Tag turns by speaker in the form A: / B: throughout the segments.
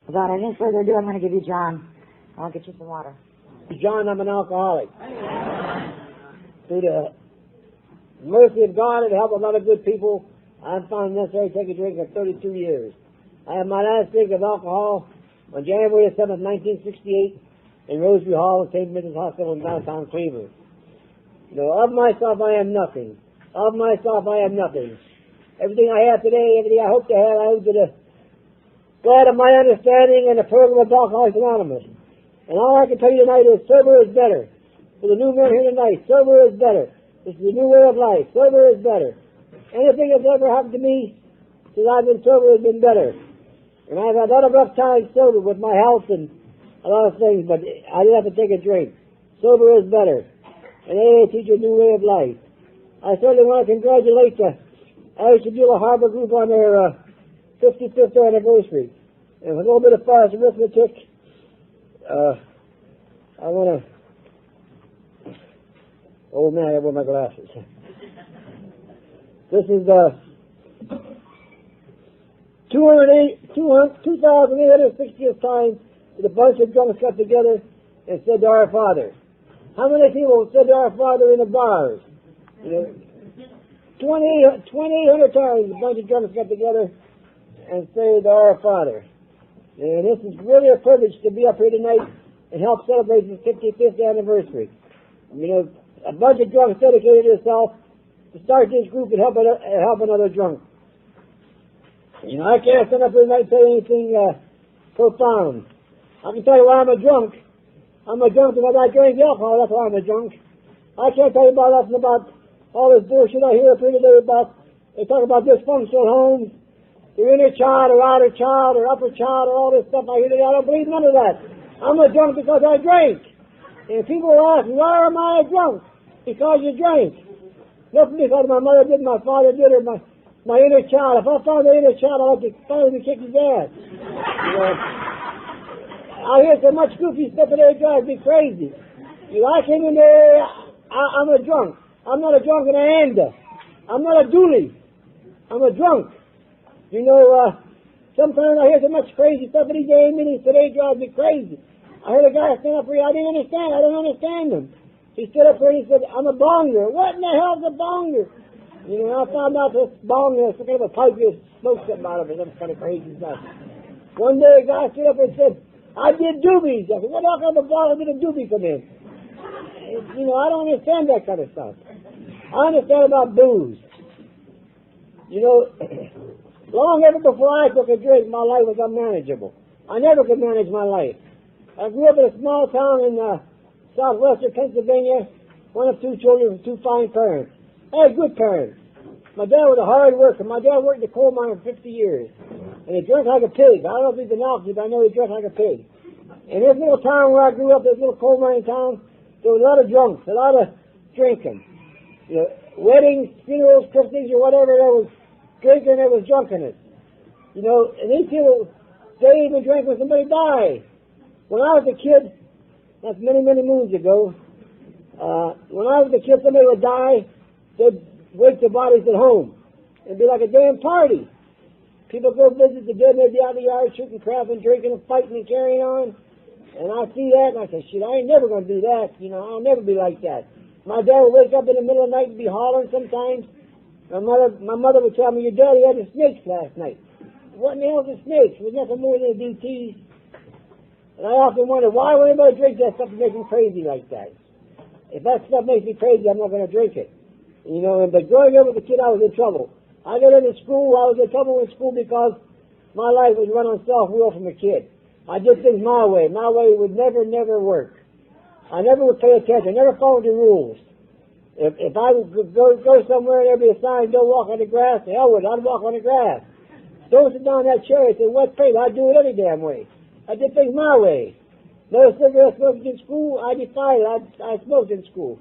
A: Without any further ado, I'm going to give you John. I'll get you some water.
B: John, I'm an alcoholic. Through the mercy of God and the help of a lot of good people, I've found it necessary to take a drink for 32 years. I had my last drink of alcohol on January 7th, 1968 in Rosary Hall, St. Vincent's Hospital in downtown Cleveland. Of myself I am nothing. Of myself I am nothing. Everything I have today, everything I hope to have, I owe to the God of my understanding and the program of Alcoholics Anonymous. And all I can tell you tonight is sober is better. For the new men here tonight, sober is better. This is a new way of life. Sober is better. Anything that's ever happened to me since I've been sober has been better. And I've had a lot of rough times sober with my health and a lot of things, but I didn't have to take a drink. Sober is better. And they teach a new way of life. I certainly want to congratulate the Ashtabula Harbor Group on their 55th anniversary. And with a little bit of fast arithmetic, I want to... Oh man, I wear my glasses. This is 2,860th time that a bunch of drunks got together and said to our Father. How many people said to our Father in the bars? 2,800 times a bunch of drunks got together and said to our Father. And this is really a privilege to be up here tonight and help celebrate the 55th anniversary. A bunch of drunks dedicated themselves to start this group and help another drunk. I can't stand up here tonight and say anything profound. I can tell you why I'm a drunk. I'm a drunk because I drink alcohol. That's why I'm a drunk. I can't tell you about nothing about all this bullshit I hear up here today about. They talk about dysfunctional homes, the inner child or outer child or upper child or all this stuff I hear today. I don't believe none of that. I'm a drunk because I drink. And people will ask me, why am I a drunk? Because you drank. Nothing because my mother did, my father did, or my inner child. If I found the inner child, I'd like to find him and kick his ass. I hear so much goofy stuff today, it drives me crazy. I came in there, I'm a drunk. I'm not a drunk in a hander. I'm not a dually. I'm a drunk. Sometimes I hear so much crazy stuff in these AA meetings today, it drives me crazy. I heard a guy stand up here, I don't understand him. He stood up here and he said, I'm a bonger. What in the hell's a bonger? I found out this bonger is some kind of a pipe you smoke something out of it, some kind of crazy stuff. One day a guy stood up and said, I did doobies. I said, what kind of a bottle did a doobie come in? I don't understand that kind of stuff. I understand about booze. Long ever before I took a drink, my life was unmanageable. I never could manage my life. I grew up in a small town in southwestern Pennsylvania, one of two children with two fine parents. I had good parents. My dad was a hard worker. My dad worked in the coal mine for 50 years. And he drank like a pig. I don't know if he's an alcoholic, but I know he drank like a pig. In this little town where I grew up, this little coal mining town, there was a lot of drunks, a lot of drinking. Weddings, funerals, christenings, or whatever, there was drinking, there was drunkenness. And these people, they even drank when somebody died. When I was a kid, that's many, many moons ago, when I was a kid, somebody would die, they'd wake the bodies at home. It'd be like a damn party. People go visit the dead, they'd be out in the yard shooting crap and drinking and fighting and carrying on. And I see that, and I say, shit, I ain't never going to do that. I'll never be like that. My dad would wake up in the middle of the night and be hollering sometimes. My mother would tell me, your daddy had the snakes last night. What in the hell is a snake? It was nothing more than a DT. And I often wonder, why would anybody drink that stuff to make me crazy like that? If that stuff makes me crazy, I'm not going to drink it. But growing up as a kid, I was in trouble. I got into school, I was in trouble in school because my life was run on self-will from a kid. I did things my way. My way would never work. I never would pay attention. I never followed the rules. If I would go somewhere and there'd be a sign, don't walk on the grass, the hell with it, I'd walk on the grass. Don't sit down in that chair and say, wet paint, I'd do it any damn way. I did things my way. No cigarette smoking in school, I defied it. I smoked in school.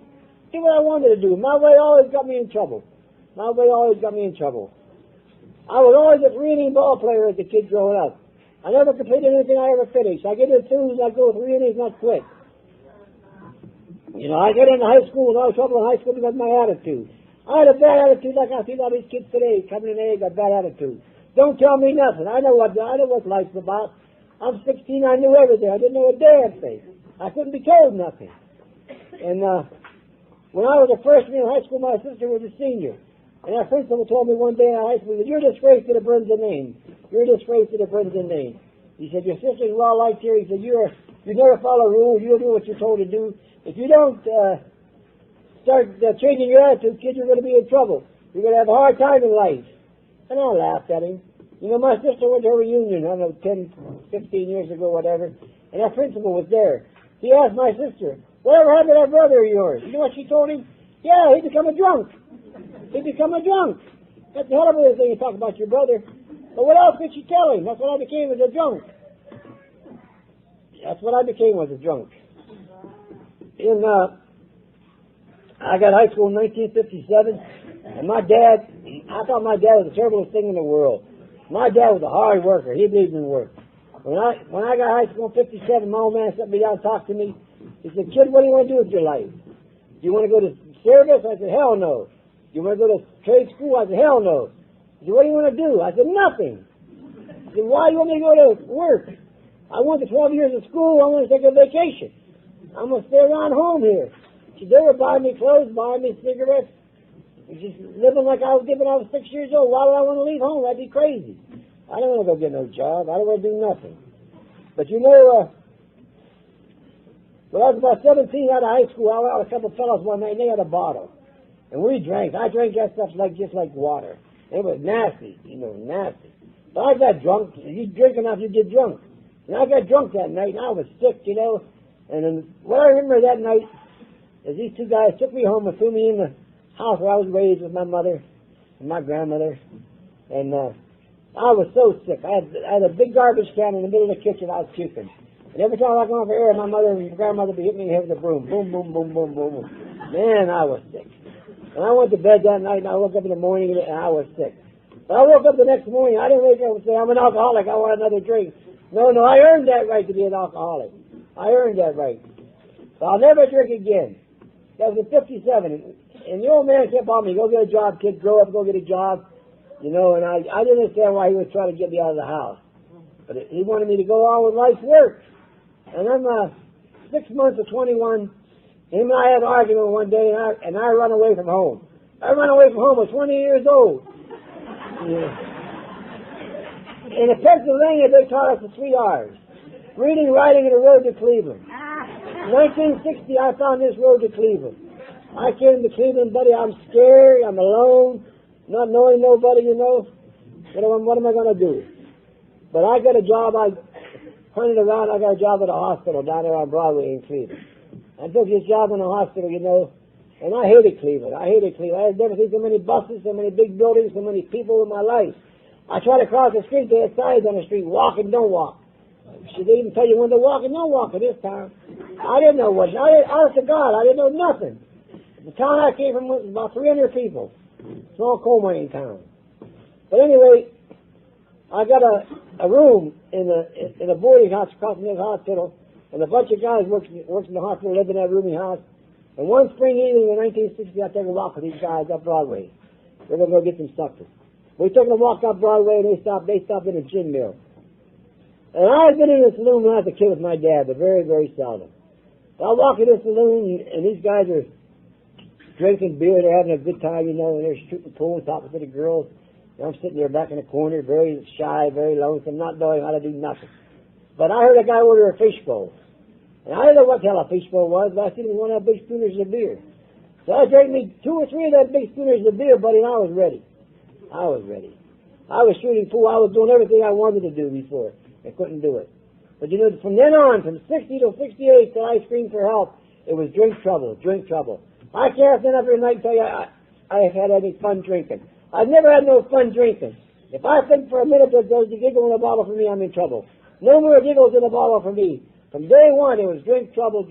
B: Did what I wanted to do. My way always got me in trouble. I was always a three-inning ball player as a kid growing up. I never completed anything I ever finished. I get into twos, I go 3 innings, not quit. I got into high school, and I was trouble in high school because of my attitude. I had a bad attitude like I see all these kids today coming in age, got bad attitude. Don't tell me nothing. I know what life's about. I'm 16, I knew everything. I didn't know a damn thing. I couldn't be told nothing. And when I was a freshman in high school, my sister was a senior. And our principal told me one day in high school, he said, "You're a disgrace to the Brendan name. You're a disgrace to the Brendan name." He said, "Your sister's well liked here." He said, you never follow rules. You don't do what you're told to do. If you don't start changing your attitude, kid, you're going to be in trouble. You're going to have a hard time in life. And I laughed at him. You know, my sister went to her reunion, I don't know, 10, 15 years ago, whatever, and our principal was there. He asked my sister, "Whatever happened to that brother of yours?" You know what she told him? "Yeah, he become a drunk. He become a drunk." That's a hell of a thing to talk about your brother. But what else could she tell him? That's what I became, as a drunk. That's what I became, was a drunk. I got high school in 1957, and my dad, I thought my dad was the terriblest thing in the world. My dad was a hard worker. He believed in work. When I got high school in 57, my old man sat me down and talked to me. He said, "Kid, what do you want to do with your life? Do you want to go to service?" I said, "Hell no." "Do you want to go to trade school?" I said, "Hell no." He said, "What do you want to do?" I said, "Nothing." He said, "Why do you want me to go to work? I went to 12 years of school. I want to take a vacation. I'm going to stay around home here." She they were buying me clothes, buying me cigarettes, just living like I was when I was 6 years old. Why would I want to leave home? That'd be crazy. I don't want to go get no job. I don't want to do nothing. But you know, when I was about 17 out of high school, I went out with a couple of fellows one night, and they had a bottle. And we drank. I drank that stuff just like water. It was nasty, nasty. But I got drunk. You drink enough, you get drunk. And I got drunk that night, and I was sick, And then what I remember that night is these two guys took me home and threw me in the house where I was raised with my mother and my grandmother. And I was so sick. I had a big garbage can in the middle of the kitchen. I was puking. And every time I go over air, my mother and grandmother would be hitting me in the head with a broom. Boom, boom, boom, boom, boom, boom. Man, I was sick. And I went to bed that night, and I woke up in the morning, and I was sick. But I woke up the next morning. I didn't wake up and say, "I'm an alcoholic. I want another drink." No, I earned that right to be an alcoholic. I earned that right. So I'll never drink again. That was in 57. And the old man kept on me, "Go get a job, kid. Grow up, go get a job." And I didn't understand why he was trying to get me out of the house. But he wanted me to go on with life's work. And I'm 6 months of 21. Him and I had an argument one day, and I run away from home. I ran away from home at 20 years old. Yeah. In Pennsylvania, they taught us the 3 R's. Reading, writing, and a road to Cleveland. In 1960, I found this road to Cleveland. I came to Cleveland, buddy. I'm scared. I'm alone. Not knowing nobody, What am I going to do? But I got a job. I hunted around. I got a job at a hospital down there on Broadway in Cleveland. I took this job in a hospital, and I hated Cleveland. I had never seen so many buses, so many big buildings, so many people in my life. I tried to cross the street. They had signs on the street: walk and don't walk. Should they even tell you when to walk and don't walk at this time? I didn't know what. Honest to God, I didn't know nothing. The town I came from was about 300 people. Small coal mining town. But anyway, I got a room in a boarding house across from the hospital, and a bunch of guys works in the hospital, live in that rooming house. And one spring evening in 1960, I took a walk with these guys up Broadway. We're going to go get some supper. We took a walk up Broadway, and they stopped in a gin mill. And I've been in the saloon when I was a kid with my dad, but very, very seldom. So I walk in the saloon, and these guys are drinking beer, they're having a good time, and they're shooting pool and talking to the girls. And I'm sitting there back in the corner, very shy, very lonesome, not knowing how to do nothing. But I heard a guy order a fishbowl. And I didn't know what the hell a fishbowl was, but I seen him one of the big schooners of beer. So I drank me 2 or 3 of that big schooners of beer, buddy, and I was ready. I was shooting pool. I was doing everything I wanted to do before. I couldn't do it. But from then on, from 60 to 68, till I screamed for help, it was drink trouble. I can't stand up every night and tell you I have had any fun drinking. I've never had no fun drinking. If I think for a minute that there's a giggle in a bottle for me, I'm in trouble. No more giggles in a bottle for me. From day one, it was drink trouble.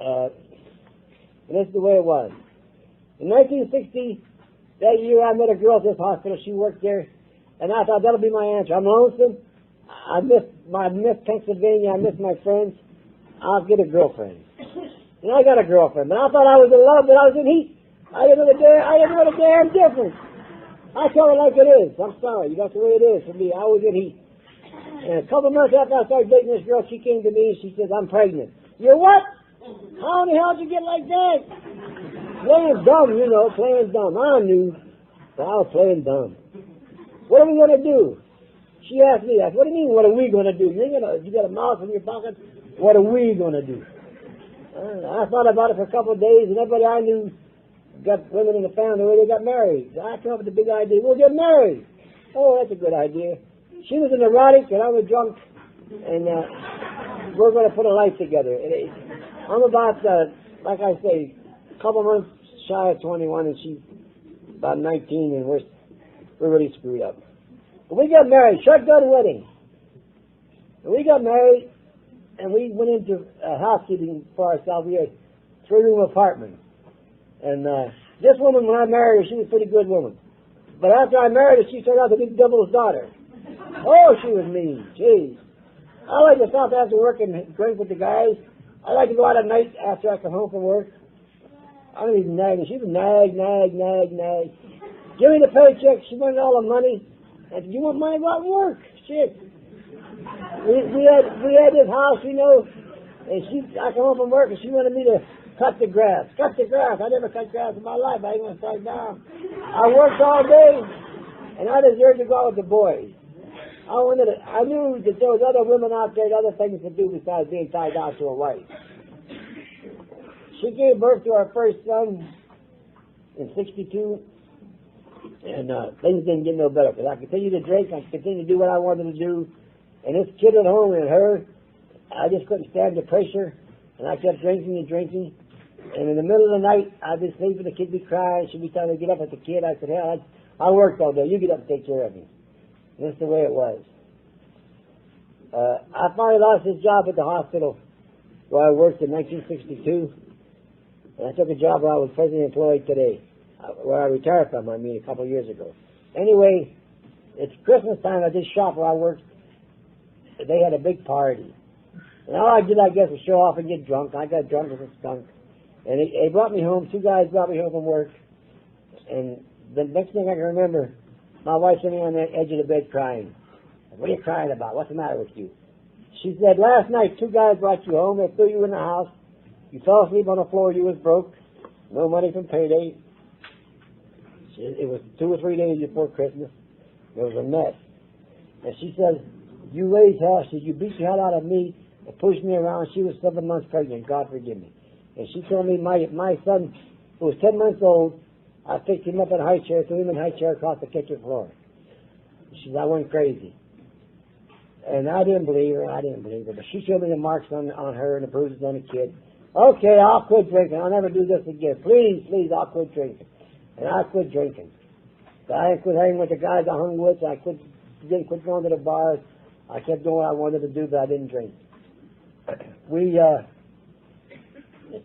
B: And that's the way it was. In 1960, that year, I met a girl at this hospital. She worked there. And I thought, that'll be my answer. I'm lonesome. I miss Pennsylvania. I miss my friends. I'll get a girlfriend. And I got a girlfriend. But I thought I was in love, but I was in heat. I didn't know the damn difference. I tell it like it is. I'm sorry. That's the way it is for me. I was in heat. And a couple months after I started dating this girl, she came to me and she says, I'm pregnant. You're what? How in the hell did you get like that? Playing dumb, you know, playing dumb. I knew, but I was playing dumb. What are we going to do? She asked me, I said, what do you mean, what are we going to do? You got a mouse in your pocket? What are we going to do? I thought about it for a couple of days, and everybody I knew got women in the family where they got married. So I came up with the big idea, we'll get married. Oh, that's a good idea. She was a neurotic, and I was drunk, and we're going to put a life together. I'm about, like I say, a couple months shy of 21, and she's about 19, and we're really screwed up. But we got married, shotgun wedding. And we got married, and we went into housekeeping for ourselves. We had a 3-room apartment. And this woman, when I married her, she was a pretty good woman. But after I married her, she turned out to be Double's daughter. Oh, she was mean. Jeez. I like to stop after work and drink with the guys. I like to go out at night after I come home from work. I don't even nag her. She would nag. Give me the paycheck. She wanted all the money. I said, you want money? Go out and work. Shit. We had this house, you know, and I come home from work and she wanted me to cut the grass. Cut the grass. I never cut grass in my life. I ain't going to start down. I worked all day, and I deserved to go out with the boys. I knew that there was other women out there, other things to do besides being tied down to a wife. She gave birth to our first son in 62. And things didn't get no better because I continued to drink, I continued to do what I wanted to do, and this kid at home and her, I just couldn't stand the pressure, and I kept drinking, and in the middle of the night, I'd be sleeping, the kid would be crying, she'd be trying to get up at the kid. I said, hell, I worked all day, you get up and take care of me. And that's the way it was. I finally lost this job at the hospital where I worked in 1962, and I took a job where I was presently employed today. Where I retired from, a couple of years ago. Anyway, it's Christmas time at this shop where I worked. They had a big party. And all I did, I guess, was show off and get drunk. I got drunk as a skunk. And they brought me home. 2 guys brought me home from work. And the next thing I can remember, my wife sitting on the edge of the bed crying. What are you crying about? What's the matter with you? She said, last night 2 guys brought you home. They threw you in the house. You fell asleep on the floor. You was broke. No money from payday. It was 2 or 3 days before Christmas. It was a mess. And she said, you raised hell. She said, you beat the hell out of me and pushed me around. She was 7 months pregnant. God forgive me. And she told me my son, who was 10 months old, I picked him up in a high chair, threw him in a high chair across the kitchen floor. She said, I went crazy. And I didn't believe her. But she showed me the marks on her and the bruises on the kid. Okay, I'll quit drinking. I'll never do this again. Please, I'll quit drinking. And I quit drinking. I quit hanging with the guys I hung with. I didn't quit going to the bars. I kept doing what I wanted to do, but I didn't drink. A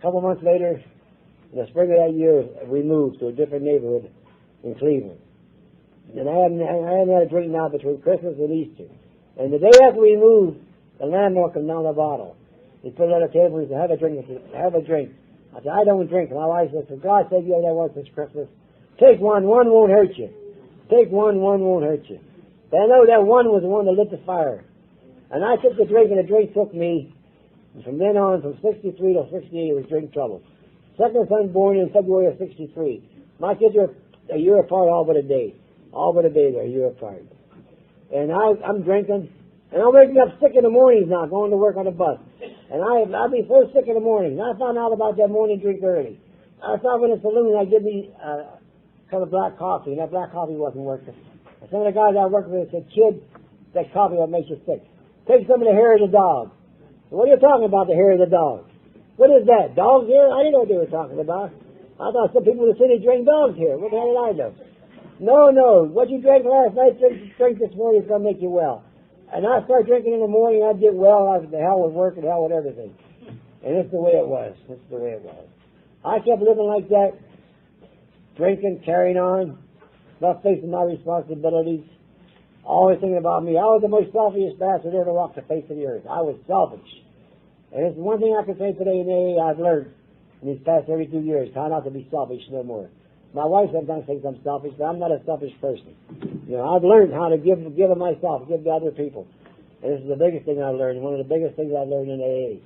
B: couple months later, in the spring of that year, we moved to a different neighborhood in Cleveland. And I hadn't had a drink now between Christmas and Easter. And the day after we moved, the landlord came down the bottle. He put it on the table and he said, have a drink. I said, I don't drink. My wife said, for God's sake, you only once this Christmas. Take one won't hurt you. Take one won't hurt you. But I know that one was the one that lit the fire. And I took the drink, and the drink took me. And from then on, from 63 to 68, it was drink trouble. Second son born in February of 63. My kids are a year apart, all but a day. They're a year apart. And I'm drinking, and I'm waking up sick in the mornings now, going to work on the bus. And I'll be so sick in the morning. And I found out about that morning drink early. I stopped in a saloon, I give me cup of black coffee, and that black coffee wasn't working. And some of the guys I worked with said, kid, that coffee will make you sick. Take some of the hair of the dog. What are you talking about, the hair of the dog? What is that, dog's hair? I didn't know what they were talking about. I thought some people in the city drink dog's hair. What the hell did I know? No, what you drank last night, drink this morning is going to make you well. And I start drinking in the morning, I'd get well, the hell with work and hell with everything. And that's the way it was. I kept living like that, drinking, carrying on, not facing my responsibilities, always thinking about me. I was the most selfish bastard ever walked the face of the earth. I was selfish. And it's one thing I can say today in AA I've learned in these past 32 years, how not to be selfish no more. My wife sometimes thinks I'm selfish, but I'm not a selfish person. You know, I've learned how to give of myself, give to other people. And this is the biggest thing I learned, one of the biggest things I learned in AA.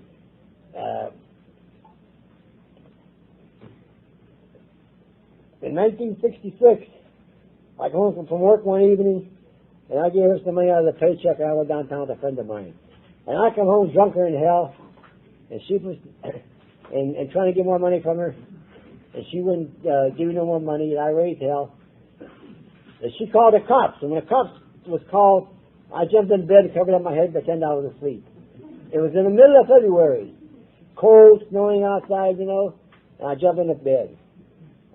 B: In 1966, I come home from work one evening, and I gave her some money out of the paycheck, and I went downtown with a friend of mine. And I come home drunker than hell, and she was and trying to get more money from her, and she wouldn't give me no more money, and I raised hell. And she called the cops, and when the cops was called, I jumped in bed and covered up my head and pretended I was asleep. It was in the middle of February, cold, snowing outside, you know, and I jumped in the bed.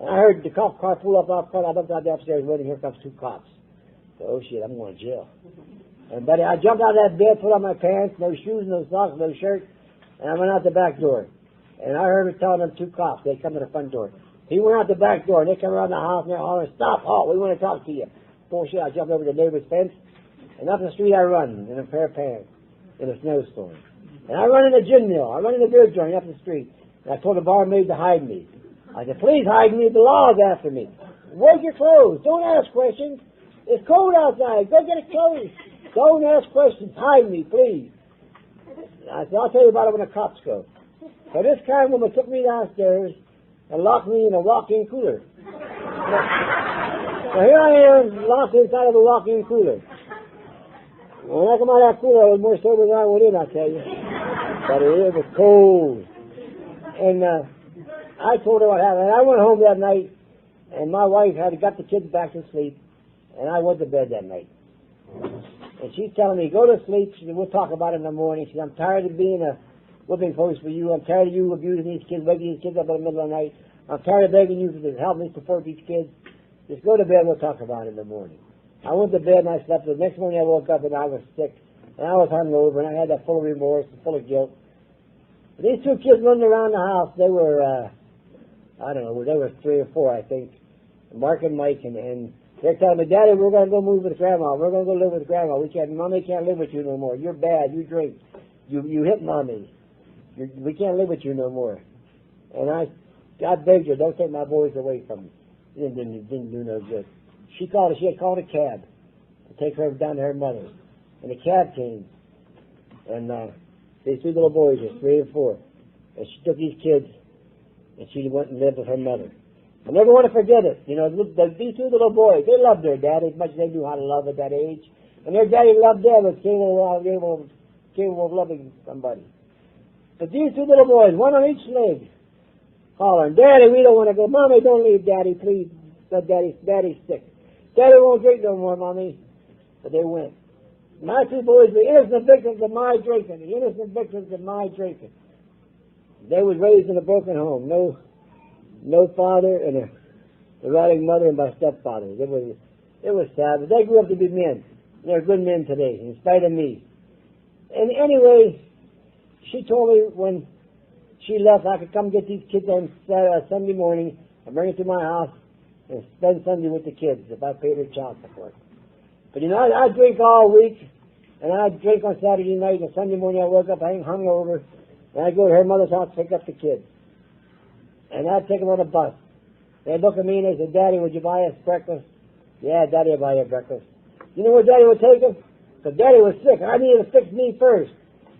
B: And I heard the cop car pull up out front. I looked out the upstairs waiting. Here comes two cops. So, oh shit, I'm going to jail. And buddy, I jumped out of that bed, put on my pants, no shoes, no socks, no shirt, and I went out the back door. And I heard him telling them two cops. They come to the front door. He went out the back door, and they come around the house, and they're hollering, "Stop, halt, we want to talk to you." Bullshit, I jumped over the neighbor's fence, and up the street I run in a pair of pants in a snowstorm. And I run in the gin mill. I run in the beer joint up the street. And I told the barmaid to hide me. I said, "Please hide me, the law's after me. Where's your clothes? Don't ask questions. It's cold outside. Go get a clothes. Don't ask questions. Hide me, please." I said, "I'll tell you about it when the cops go." So this kind woman took me downstairs and locked me in a walk-in cooler. So here I am, locked inside of a walk-in cooler. When I come out of that cooler, I was more sober than I went in, I tell you. But it was cold. And I told her what happened. And I went home that night, and my wife had got the kids back to sleep, and I went to bed that night. And she's telling me, "Go to sleep." She said, "We'll talk about it in the morning." She said, "I'm tired of being a whipping post for you. I'm tired of you abusing these kids, waking these kids up in the middle of the night. I'm tired of begging you to help me support these kids. Just go to bed, we'll talk about it in the morning." I went to bed and I slept. The next morning I woke up and I was sick, and I was hungover, and I had that full of remorse and full of guilt. But these two kids running around the house, they were, I don't know, they were 3 or 4, I think, Mark and Mike, and they're telling me, "Daddy, we're going to go move with Grandma. We're going to go live with Grandma. Mommy can't live with you no more. You're bad. You drink. You hit Mommy. We can't live with you no more." And I begged her, "Don't take my boys away from me." It didn't do no good. She had called a cab to take her down to her mother. And the cab came. And these 2 little boys were 3 and 4. And she took these kids and she went and lived with her mother. I never want to forget it. You know, these 2 little boys, they loved their daddy as much as they knew how to love at that age. And their daddy loved them and capable of loving somebody. But these 2 little boys, one on each leg, hollering, "Daddy, we don't want to go. Mommy, don't leave Daddy, please. Daddy's sick. Daddy won't drink no more, Mommy." But they went. My 2 boys were innocent victims of my drinking. The innocent victims of my drinking. They was raised in a broken home. No father and a rotting mother and my stepfather. It was sad. But they grew up to be men. They're good men today, in spite of me. And anyway, she told me when she left I could come get these kids on Sunday morning and bring them to my house and spend Sunday with the kids if I paid her child support. But you know, I drink all week, and I drink on Saturday night, and Sunday morning I woke up hungover, and I go to her mother's house to pick up the kids. And I'd take them on a bus. They'd look at me and they said, "Daddy, would you buy us breakfast?" "Yeah, Daddy will buy you breakfast." You know where Daddy would take them? Because Daddy was sick, and I needed to fix me first.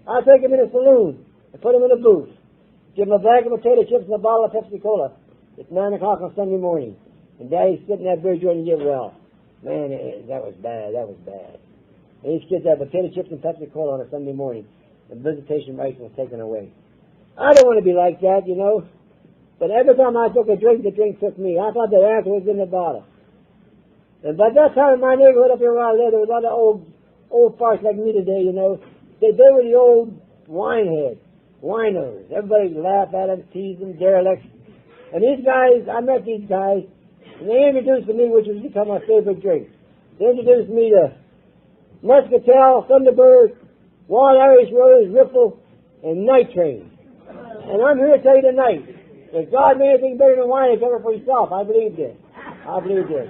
B: I'd take him in a saloon and put him in a booth. Give him a bag of potato chips and a bottle of Pepsi Cola. It's 9 o'clock on Sunday morning. And Daddy's sitting in that beer joint and get well. Man, that was bad. That was bad. And these kids had potato chips and Pepsi Cola on a Sunday morning. And visitation rights was taken away. I don't want to be like that, you know. But every time I took a drink, the drink took me. I thought the answer was in the bottle. And by that time in my neighborhood up here where I lived, there was a lot of old farts like me today, you know. They were the old wineheads, winos. Everybody laughed at them, teased them, derelicts. And these guys, I met these guys, and they introduced to me, which has become my favorite drink. They introduced me to Muscatel, Thunderbird, Wild Irish Rose, Ripple, and Night Train. And I'm here to tell you tonight, if God made anything better than wine, it's ever for himself. I believe this. I believe this.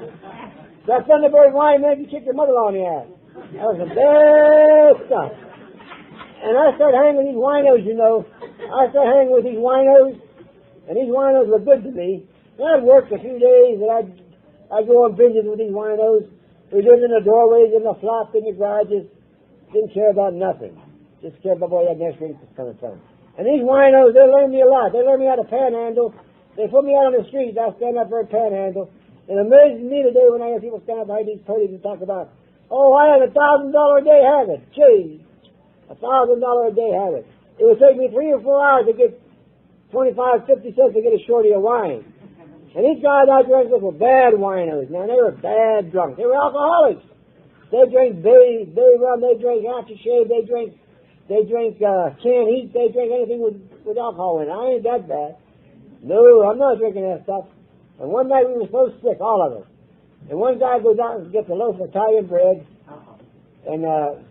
B: That Thunderbird wine made you kick your mother on the ass. That was the best stuff. And I started hanging with these winos, you know. I started hanging with these winos, and these winos were good to me. And I'd work a few days, and I'd go on binges with these winos. We'd live in the doorways, in the flops, in the garages. Didn't care about nothing. Just cared about where that next drink was coming from. And these winos, they learned me a lot. They learned me how to panhandle. They put me out on the street. I stand up for a panhandle. It amazes me today when I hear people stand up behind these podiums and talk about, oh, I have $1,000 a day habit. Gee, $1,000 a day habit. It would take me 3 or 4 hours to get 25, 50 cents to get a shorty of wine. And these guys I drank with were bad winos, man. They were bad drunks. They were alcoholics. They drank bay rum. They drank aftershave. They drank canned heat. They drank anything with alcohol in it. I ain't that bad. No, I'm not drinking that stuff. And one night we were so sick, all of us. And one guy goes out and gets a loaf of Italian bread and a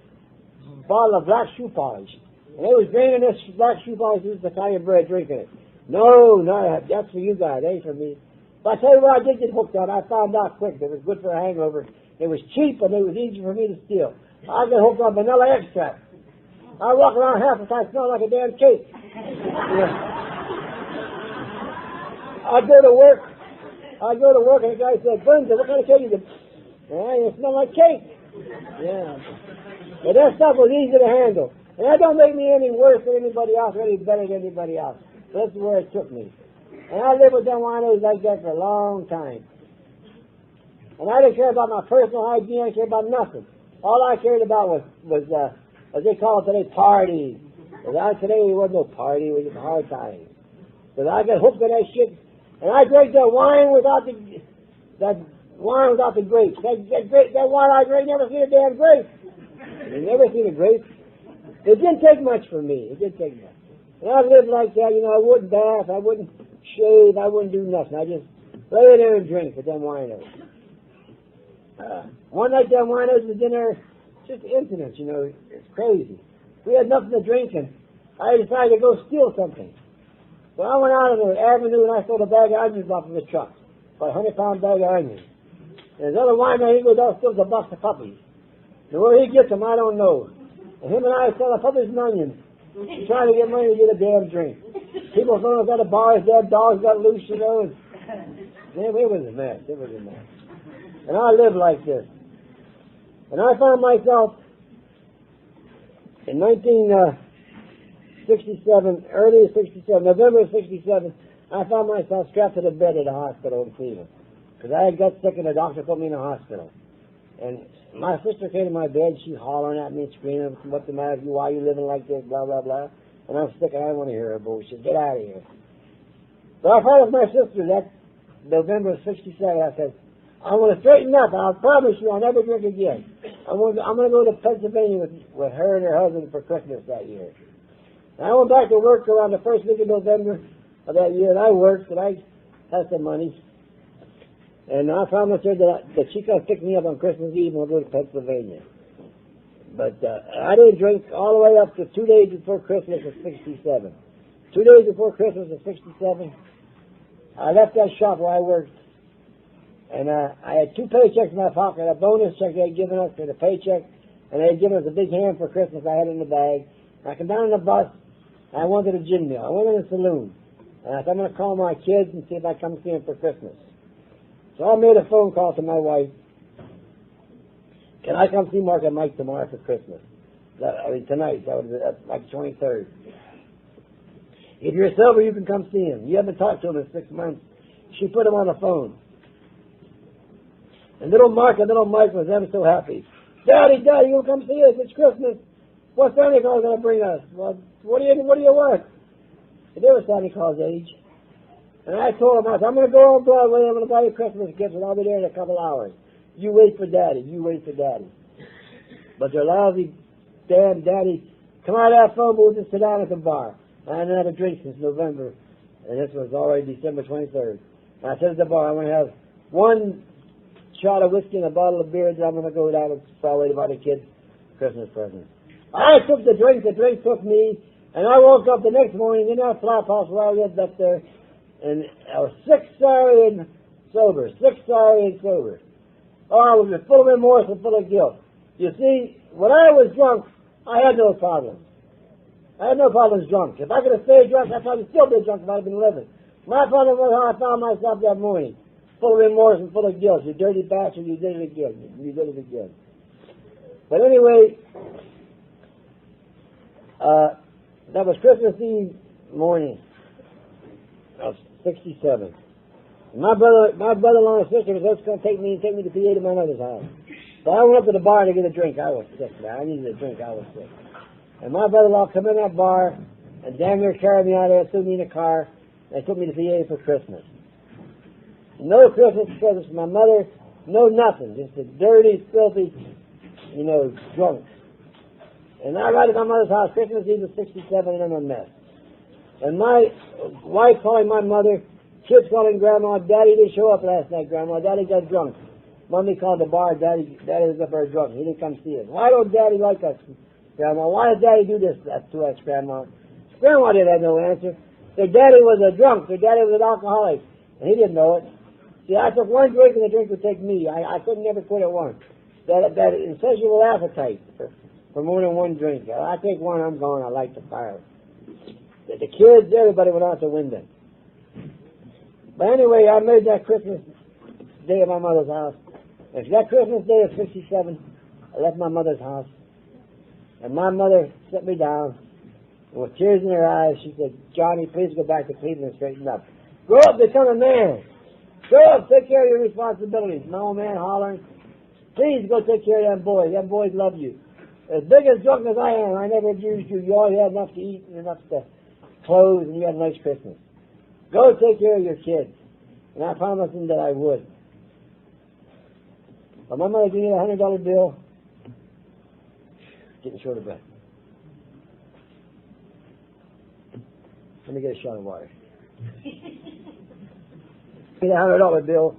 B: bottle of black shoe polish. And they was draining this black shoe polish with Italian bread, drinking it. No, that's for you guys. Ain't for me. But I tell you what, I did get hooked on. I found out quick. It was good for a hangover. It was cheap and it was easy for me to steal. I got hooked on vanilla extract. I walk around half the time smelling like a damn cake. I go to work and the guy said, Bunza, what kind of cake is it? It smells like cake. Yeah. But that stuff was easy to handle. And that don't make me any worse than anybody else or any better than anybody else. That's where it took me. And I lived with them winos like that for a long time. And I didn't care about my personal hygiene. I didn't care about nothing. All I cared about was as they call it today, parties. Today it wasn't no party. It was just hard times. Because I got hooked on that shit. And I drank that wine without the grapes. That wine I drank, never seen a damn grape. You never seen a grape. It didn't take much for me. It didn't take much. And I lived like that, I wouldn't bath, I wouldn't shave, I wouldn't do nothing. I just lay there and drink with them winos. One night them winos was in there, just incidents, it's crazy. We had nothing to drink and I decided to go steal something. So I went out on the avenue and I stole a bag of onions off of his truck. About a 100-pound bag of onions. And this other wine man, he goes out and steals a box of puppies. And where he gets them, I don't know. And him and I sell puppies and onions. Trying to get money to get a damn drink. People throwing us out of bars, their dogs got loose, and it was a mess. It was a mess. And I lived like this. And I found myself in 1967, early 67, November of 67, I found myself strapped to the bed at a hospital in Cleveland. Because I had got sick and the doctor put me in a hospital. And my sister came to my bed, she hollering at me and screaming, what's the matter with you, why are you living like this, blah, blah, blah. And I'm sick and I don't want to hear her bullshit. Get out of here. So I found with my sister that November of 67, I said, I want to straighten up. I'll promise you I'll never drink again. I'm going to go to Pennsylvania with her and her husband for Christmas that year. And I went back to work around the first week of November of that year, and I worked, and I had some money. And I promised her that she could pick me up on Christmas Eve and we'll go to Pennsylvania. But I didn't drink all the way up to 2 days before Christmas of 67. 2 days before Christmas of 67, I left that shop where I worked. And I had 2 paychecks in my pocket, a bonus check they had given us for the paycheck, and they had given us a big ham for Christmas I had in the bag. And I came down on the bus, and I went to the gin mill. I went in the saloon. And I said, I'm going to call my kids and see if I come see them for Christmas. So I made a phone call to my wife. Can I come see Mark and Mike tomorrow for Christmas? Tonight. That was like 23rd. If you're sober, you can come see him. You haven't talked to him in 6 months. She put him on the phone. And little Mark and little Mike was ever so happy. Daddy, you'll come see us. It's Christmas. What's Santa Claus going to bring us? Well, what do you want? And they were Santa Claus age. And I told them, I'm going to go on Broadway, I'm going to buy you Christmas gifts, and I'll be there in a couple hours. You wait for Daddy. But their lousy damn Daddy come out of that phone booth and sit down at the bar. I hadn't had a drink since November, and this was already December 23rd. And I said at the bar, I'm going to have 1 shot of whiskey and a bottle of beer, and I'm going to go down and Broadway to buy the kids Christmas presents. I took the drink took me, and I woke up the next morning in that flop house where I lived up there, and I was sick, sorry, and sober. Oh, I was full of remorse and full of guilt. You see, when I was drunk, I had no problems. I had no problems drunk. If I could have stayed drunk, I'd probably still be drunk if I'd been living. My problem was how I found myself that morning, full of remorse and full of guilt. You dirty bastard, you did it again. But anyway, That was Christmas Eve morning of 67. My brother-in-law and sister was just going to take me to PA to my mother's house. So I went up to the bar to get a drink. I was sick, man. I needed a drink. I was sick. And my brother-in-law come in that bar and damn near carried me out there, threw me in a car, and they took me to PA for Christmas. No Christmas presents for my mother, no nothing. Just a dirty, filthy, drunk. And I arrived at my mother's house Christmas Eve of 67 and I'm a mess. And my wife calling my mother, kids calling Grandma, Daddy didn't show up last night, Grandma. Daddy got drunk. Mommy called the bar, Daddy was up there drunk. He didn't come see us. Why don't Daddy like us, Grandma? Why does Daddy do this to us, Grandma? Grandma didn't have no answer. Their daddy was a drunk. Their daddy was an alcoholic. And he didn't know it. See, I took one drink and the drink would take me. I couldn't never quit at one. That insatiable appetite for more than one drink. I take one, I'm gone. I light the fire. The kids, everybody went out the window. But anyway, I made that Christmas day at my mother's house. And that Christmas day of 67, I left my mother's house. And my mother set me down. And with tears in her eyes, she said, Johnny, please go back to Cleveland and straighten up. Grow up, become a man. Grow up, take care of your responsibilities. My old man hollering, please go take care of them boys. Them boys love you. As big as drunk as I am, I never abused you. You always had enough to eat and enough to clothes, and you had a nice Christmas. Go take care of your kids. And I promised him that I would. But my mother gave me a $100 bill. Getting short of breath. Let me get a shot of water. Get a $100 bill.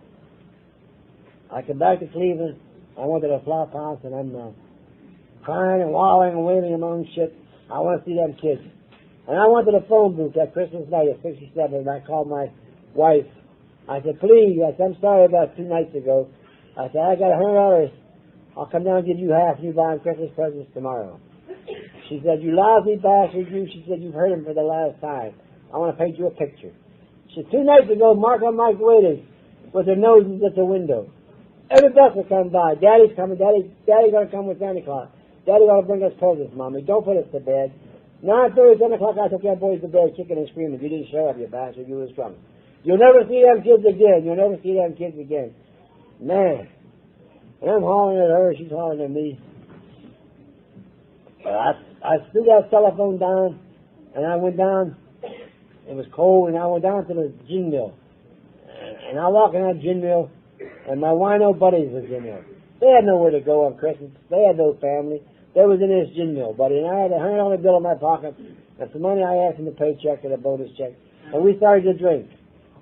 B: I come back to Cleveland. I went to the flop house and I'm crying and wallowing and wailing in my own shit. I want to see them kids. And I went to the phone booth that Christmas night at 67 and I called my wife. I said, please, I'm sorry about 2 nights ago. I said, I got $100. I'll come down and give you half and you buy Christmas presents tomorrow. She said, you lousy bastard, you. She said, you've heard him for the last time. I want to paint you a picture. She said, 2 nights ago, Mark and Mike waited with their noses at the window. Every bus will come by. Daddy's coming. Daddy's going to come with Santa Claus. Daddy's going to bring us presents, Mommy. Don't put us to bed. 9:30, 10 o'clock, I took that boys to bed kicking and screaming. You didn't show up, you bastard. You was drunk. You'll never see them kids again. You'll never see them kids again. Man. And I'm hollering at her. She's hollering at me. I threw that telephone down, and I went down. It was cold, and I went down to the gin mill. And I walked in that gin mill, and my wino buddies was in there. They had nowhere to go on Christmas. They had no family. They was in this gin mill, buddy. And I had a $100 bill in my pocket, and some money I asked in the paycheck and a bonus check. And we started to drink.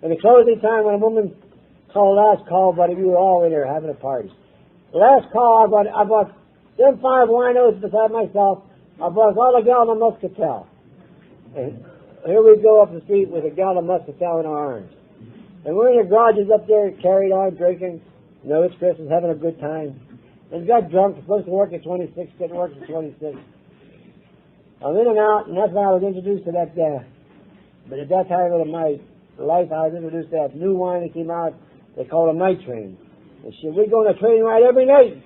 B: And the closing time, when a woman called last call, buddy, we were all in there having a party. The last call, I bought them 5 winos beside myself. I bought all a gallon of muscatel. And here we go up the street with a gallon of muscatel in our arms. And we're in the garages up there, carried on, drinking. You know, it's Christmas, having a good time. And got drunk, supposed to work at 26, didn't work at 26. I'm in and out, and that's when I was introduced to that, but at that time of my life, I was introduced to that new wine that came out, they call it a night train. And she said, we go on a train ride every night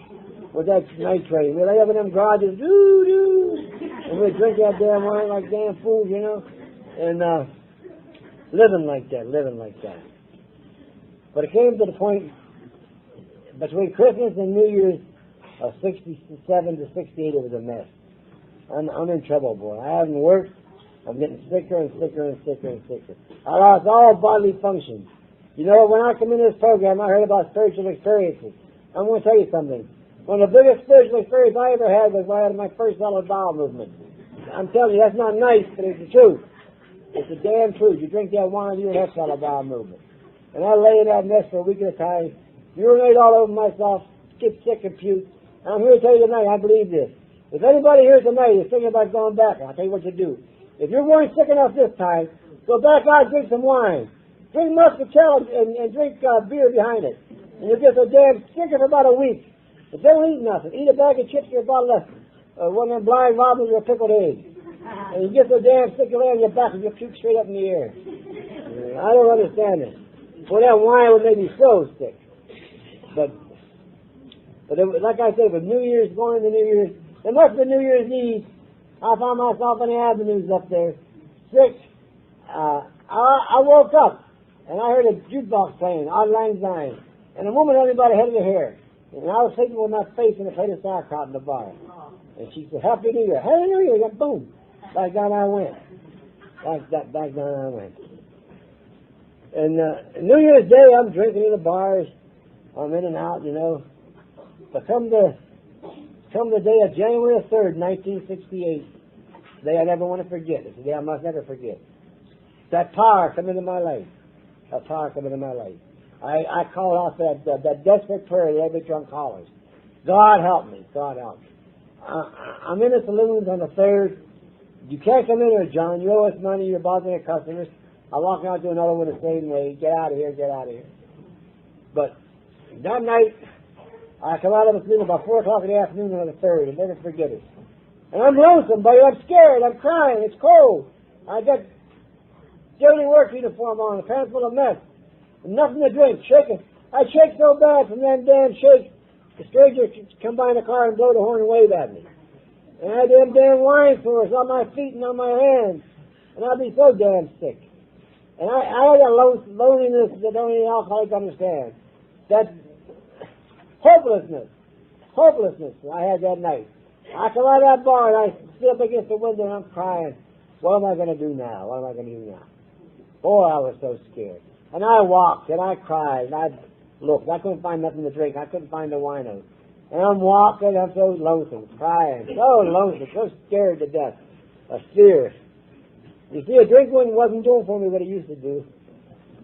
B: with that night train. We lay up in them garages, and we drink that damn wine like damn fools, you know, and living like that. But it came to the point, between Christmas and New Year's of 67 to 68, it was a mess. I'm in trouble, boy. I haven't worked. I'm getting sicker and sicker and sicker and sicker. I lost all bodily functions. You know, when I come into this program, I heard about spiritual experiences. I'm going to tell you something. One of the biggest spiritual experiences I ever had was when I had my first solid bowel movement. I'm telling you, that's not nice, but it's the truth. It's the damn truth. You drink that wine, you don't have solid bowel movement. And I lay in that mess for a week at a time, urinate all over myself, get sick and puke. And I'm here to tell you tonight, I believe this. If anybody here tonight is thinking about going back, I'll tell you what you do. If you weren't sick enough this time, go back out and drink some wine. Drink muscatel and drink beer behind it. And you'll get so damn sick for about a week. But don't eat nothing. Eat a bag of chips or a bottle of one of them blind robins or a pickled egg. And you get so damn sick you lay on your back and you puke straight up in the air. I don't understand this. Well, that wine would make me so sick. But it, like I said, with New Year's, going into New Year's, it must have been New Year's Eve, I found myself in the avenues up there, sick. I woke up, and I heard a jukebox playing, Auld Lang Syne, and a woman only about a head of the hair. And I was sitting with my face in a plate of sauerkraut in the bar. And she said, Happy New Year. Happy New Year. Yeah, boom. Back down I went. Back down I went. And New Year's Day, I'm drinking in the bars. I'm in and out, you know. But come the day of January 3rd, 1968, day I never want to forget. It's a day I must never forget. That power come into my life. That power come into my life. I called out that desperate prayer that every drunk hollers. God help me. God help me. I'm in the saloons on the 3rd. You can't come in here, John. You owe us money. You're bothering your customers. I walk out to another one the same way. Get out of here. Get out of here. But that night, I come out of the saloon about 4 o'clock in the afternoon on the 3rd. I'll never forget it. And I'm lonesome, buddy. I'm scared. I'm crying. It's cold. I got dirty work uniform on, a pants full of mess. Nothing to drink, shaking. I shake so bad from that damn shake, the stranger come by in the car and blow the horn and wave at me. And I had them damn wine sores on my feet and on my hands. And I'd be so damn sick. And I had a loneliness that only an alcoholic understands. That hopelessness I had that night. I come out of that bar and I sit up against the window and I'm crying. What am I going to do now? What am I going to do now? Boy, I was so scared. And I walked, and I cried, and I looked. I couldn't find nothing to drink. I couldn't find the wine out. And I'm walking, I'm so lonesome, crying, so lonesome, so scared to death. A fear. You see, a drink wasn't doing for me what it used to do.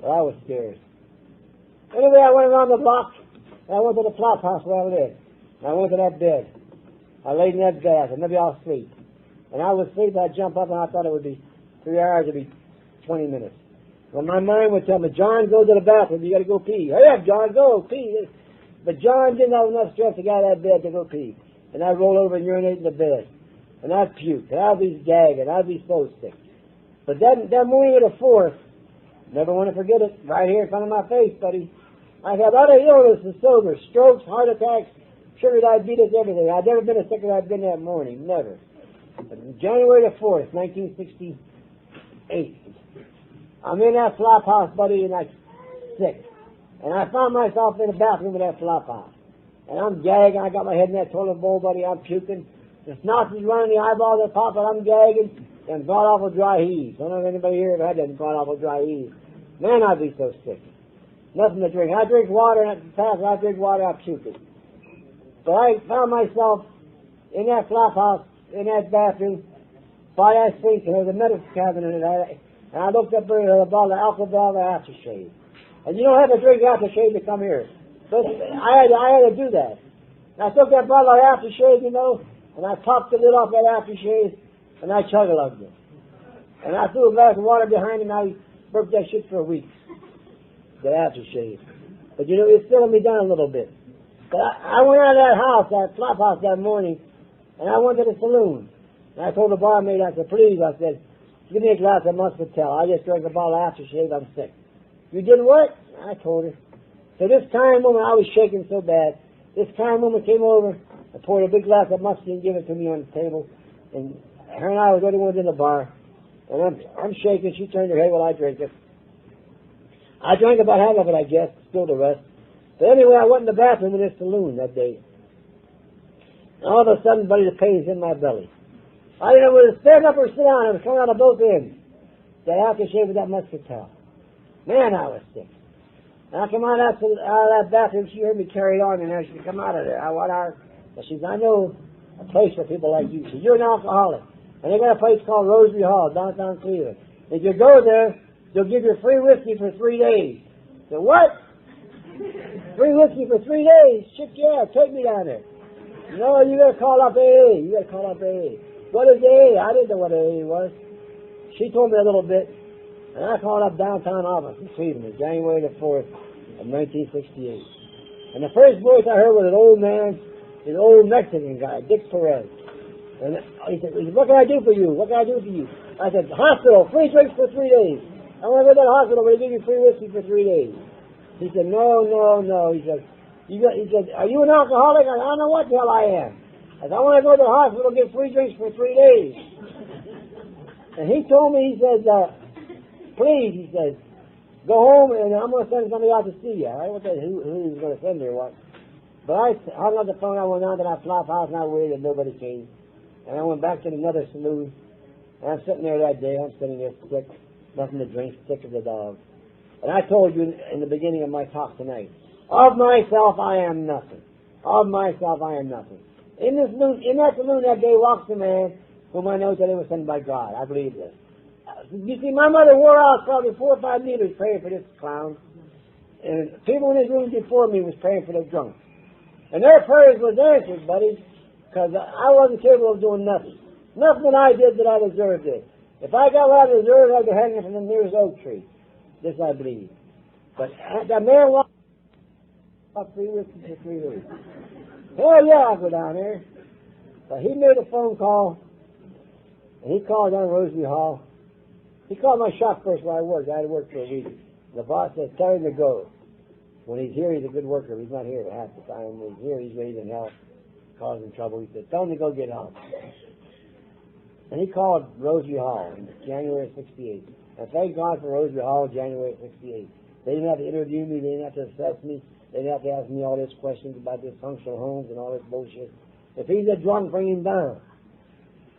B: But I was scared. Anyway, I went around the block, and I went to the flop house where I lived. And I went to that bed. I laid in that bed. I said, maybe I'll sleep. And I would sleep, I'd jump up, and I thought it would be 3 hours, it would be 20 minutes. Well, my mind would tell me, John, go to the bathroom. You got to go pee. Hurry up, John, go pee. But John didn't have enough strength to get out of that bed to go pee. And I'd roll over and urinate in the bed. And I'd puke. And I'd be gagging. I'd be so sick. But that morning of the 4th, never want to forget it, right here in front of my face, buddy. I had other illnesses sober, strokes, heart attacks, sugar diabetes, everything. I'd never been as sick as I'd been that morning. Never. But January the 4th, 1968. I'm in that flop house, buddy, and I'm sick. And I found myself in the bathroom of that flop house. And I'm gagging. I got my head in that toilet bowl, buddy. I'm puking. The snot is running, the eyeballs are popping. I'm gagging. And god-awful dry heaves. I don't know if anybody here ever had that god-awful dry heaves. Man, I'd be so sick. Nothing to drink. I drink water, and I drink water, I'm puking. But I found myself in that flop house, in that bathroom, by that sink, and there was a medicine cabinet in it. And I looked up there at a bottle of alcohol aftershave. And you don't have to drink aftershave to come here. But I had to do that. And I took that bottle of aftershave, you know, and I popped the lid off that aftershave, and I chug-a-lugged it. And I threw a glass of water behind it, and I burped that shit for a week. That aftershave. But you know, it settled me down a little bit. But I went out of that house, that flop house that morning, and I went to the saloon. And I told the barmaid, I said, please, I said, give me a glass of muscatel. I just drank a bottle of aftershave. I'm sick. You did what? I told her. So this kind woman, I was shaking so bad. This kind woman came over and poured a big glass of muscat and gave it to me on the table. And her and I were the only ones in the bar. And I'm shaking. She turned her head while I drank it. I drank about half of it, I guess. Still the rest. But anyway, I went in the bathroom in this saloon that day. And all of a sudden, buddy, the pain's in my belly. I didn't know whether to stand up or sit down. It was coming out of both ends. That aftershave with that muscatel. Man, I was sick. And I come out of that bathroom. She heard me carry on, and she come out of there. She said, I know a place for people like you. She said, you're an alcoholic. And they got a place called Rosary Hall, downtown Cleveland. If you go there, they'll give you free whiskey for 3 days. I said, what? Free whiskey for 3 days? Shit, yeah, take me down there. No, you got to call up AA. You got to call up AA. What is AA? I didn't know what AA was. She told me a little bit, and I called up downtown office in Cleveland, January the 4th of 1968. And the first voice I heard was an old man, an old Mexican guy, Dick Perez. And he said, what can I do for you? What can I do for you? I said, hospital, free drinks for 3 days. I want to go to the hospital where they give you free whiskey for 3 days. He said, no. He said, are you an alcoholic? I don't know what the hell I am. I said, I want to go to the hospital and get free drinks for 3 days. And he told me, he said, please, he said, go home and I'm going to send somebody out to see you. I don't know who he was going to send me or what. But I hung up the phone, I went on to that flop house and I waited and nobody came. And I went back to another saloon. And I'm sitting there that day, I'm sitting there sick, nothing to drink, sick as a dog. And I told you in the beginning of my talk tonight, of myself I am nothing. Of myself I am nothing. In that saloon that day walks a man whom I know that he was sent by God. I believe this. You see, my mother wore out probably 4 or 5 meters praying for this clown. And people in his room before me was praying for the drunk. And their prayers was answered, buddy, because I wasn't capable of doing nothing. Nothing that I did that I deserved it. If I got what I deserved, I'd be hanging from the nearest oak tree. This I believe. But that man walked up 3 weeks for 3 weeks. Hell yeah, I'll go down there. But he made a phone call, and he called down Roseby Hall. He called my shop first where I worked. I had to work for a week. The boss said, tell him to go. When he's here, he's a good worker. He's not here half the time. When he's here, he's raising hell, causing trouble. He said, tell him to go get help. And he called Roseby Hall in January of 68. And thank God for Roseby Hall in January of 68. They didn't have to interview me. They didn't have to assess me. They didn't have to ask me all these questions about dysfunctional homes and all this bullshit. If he's a drunk, bring him down.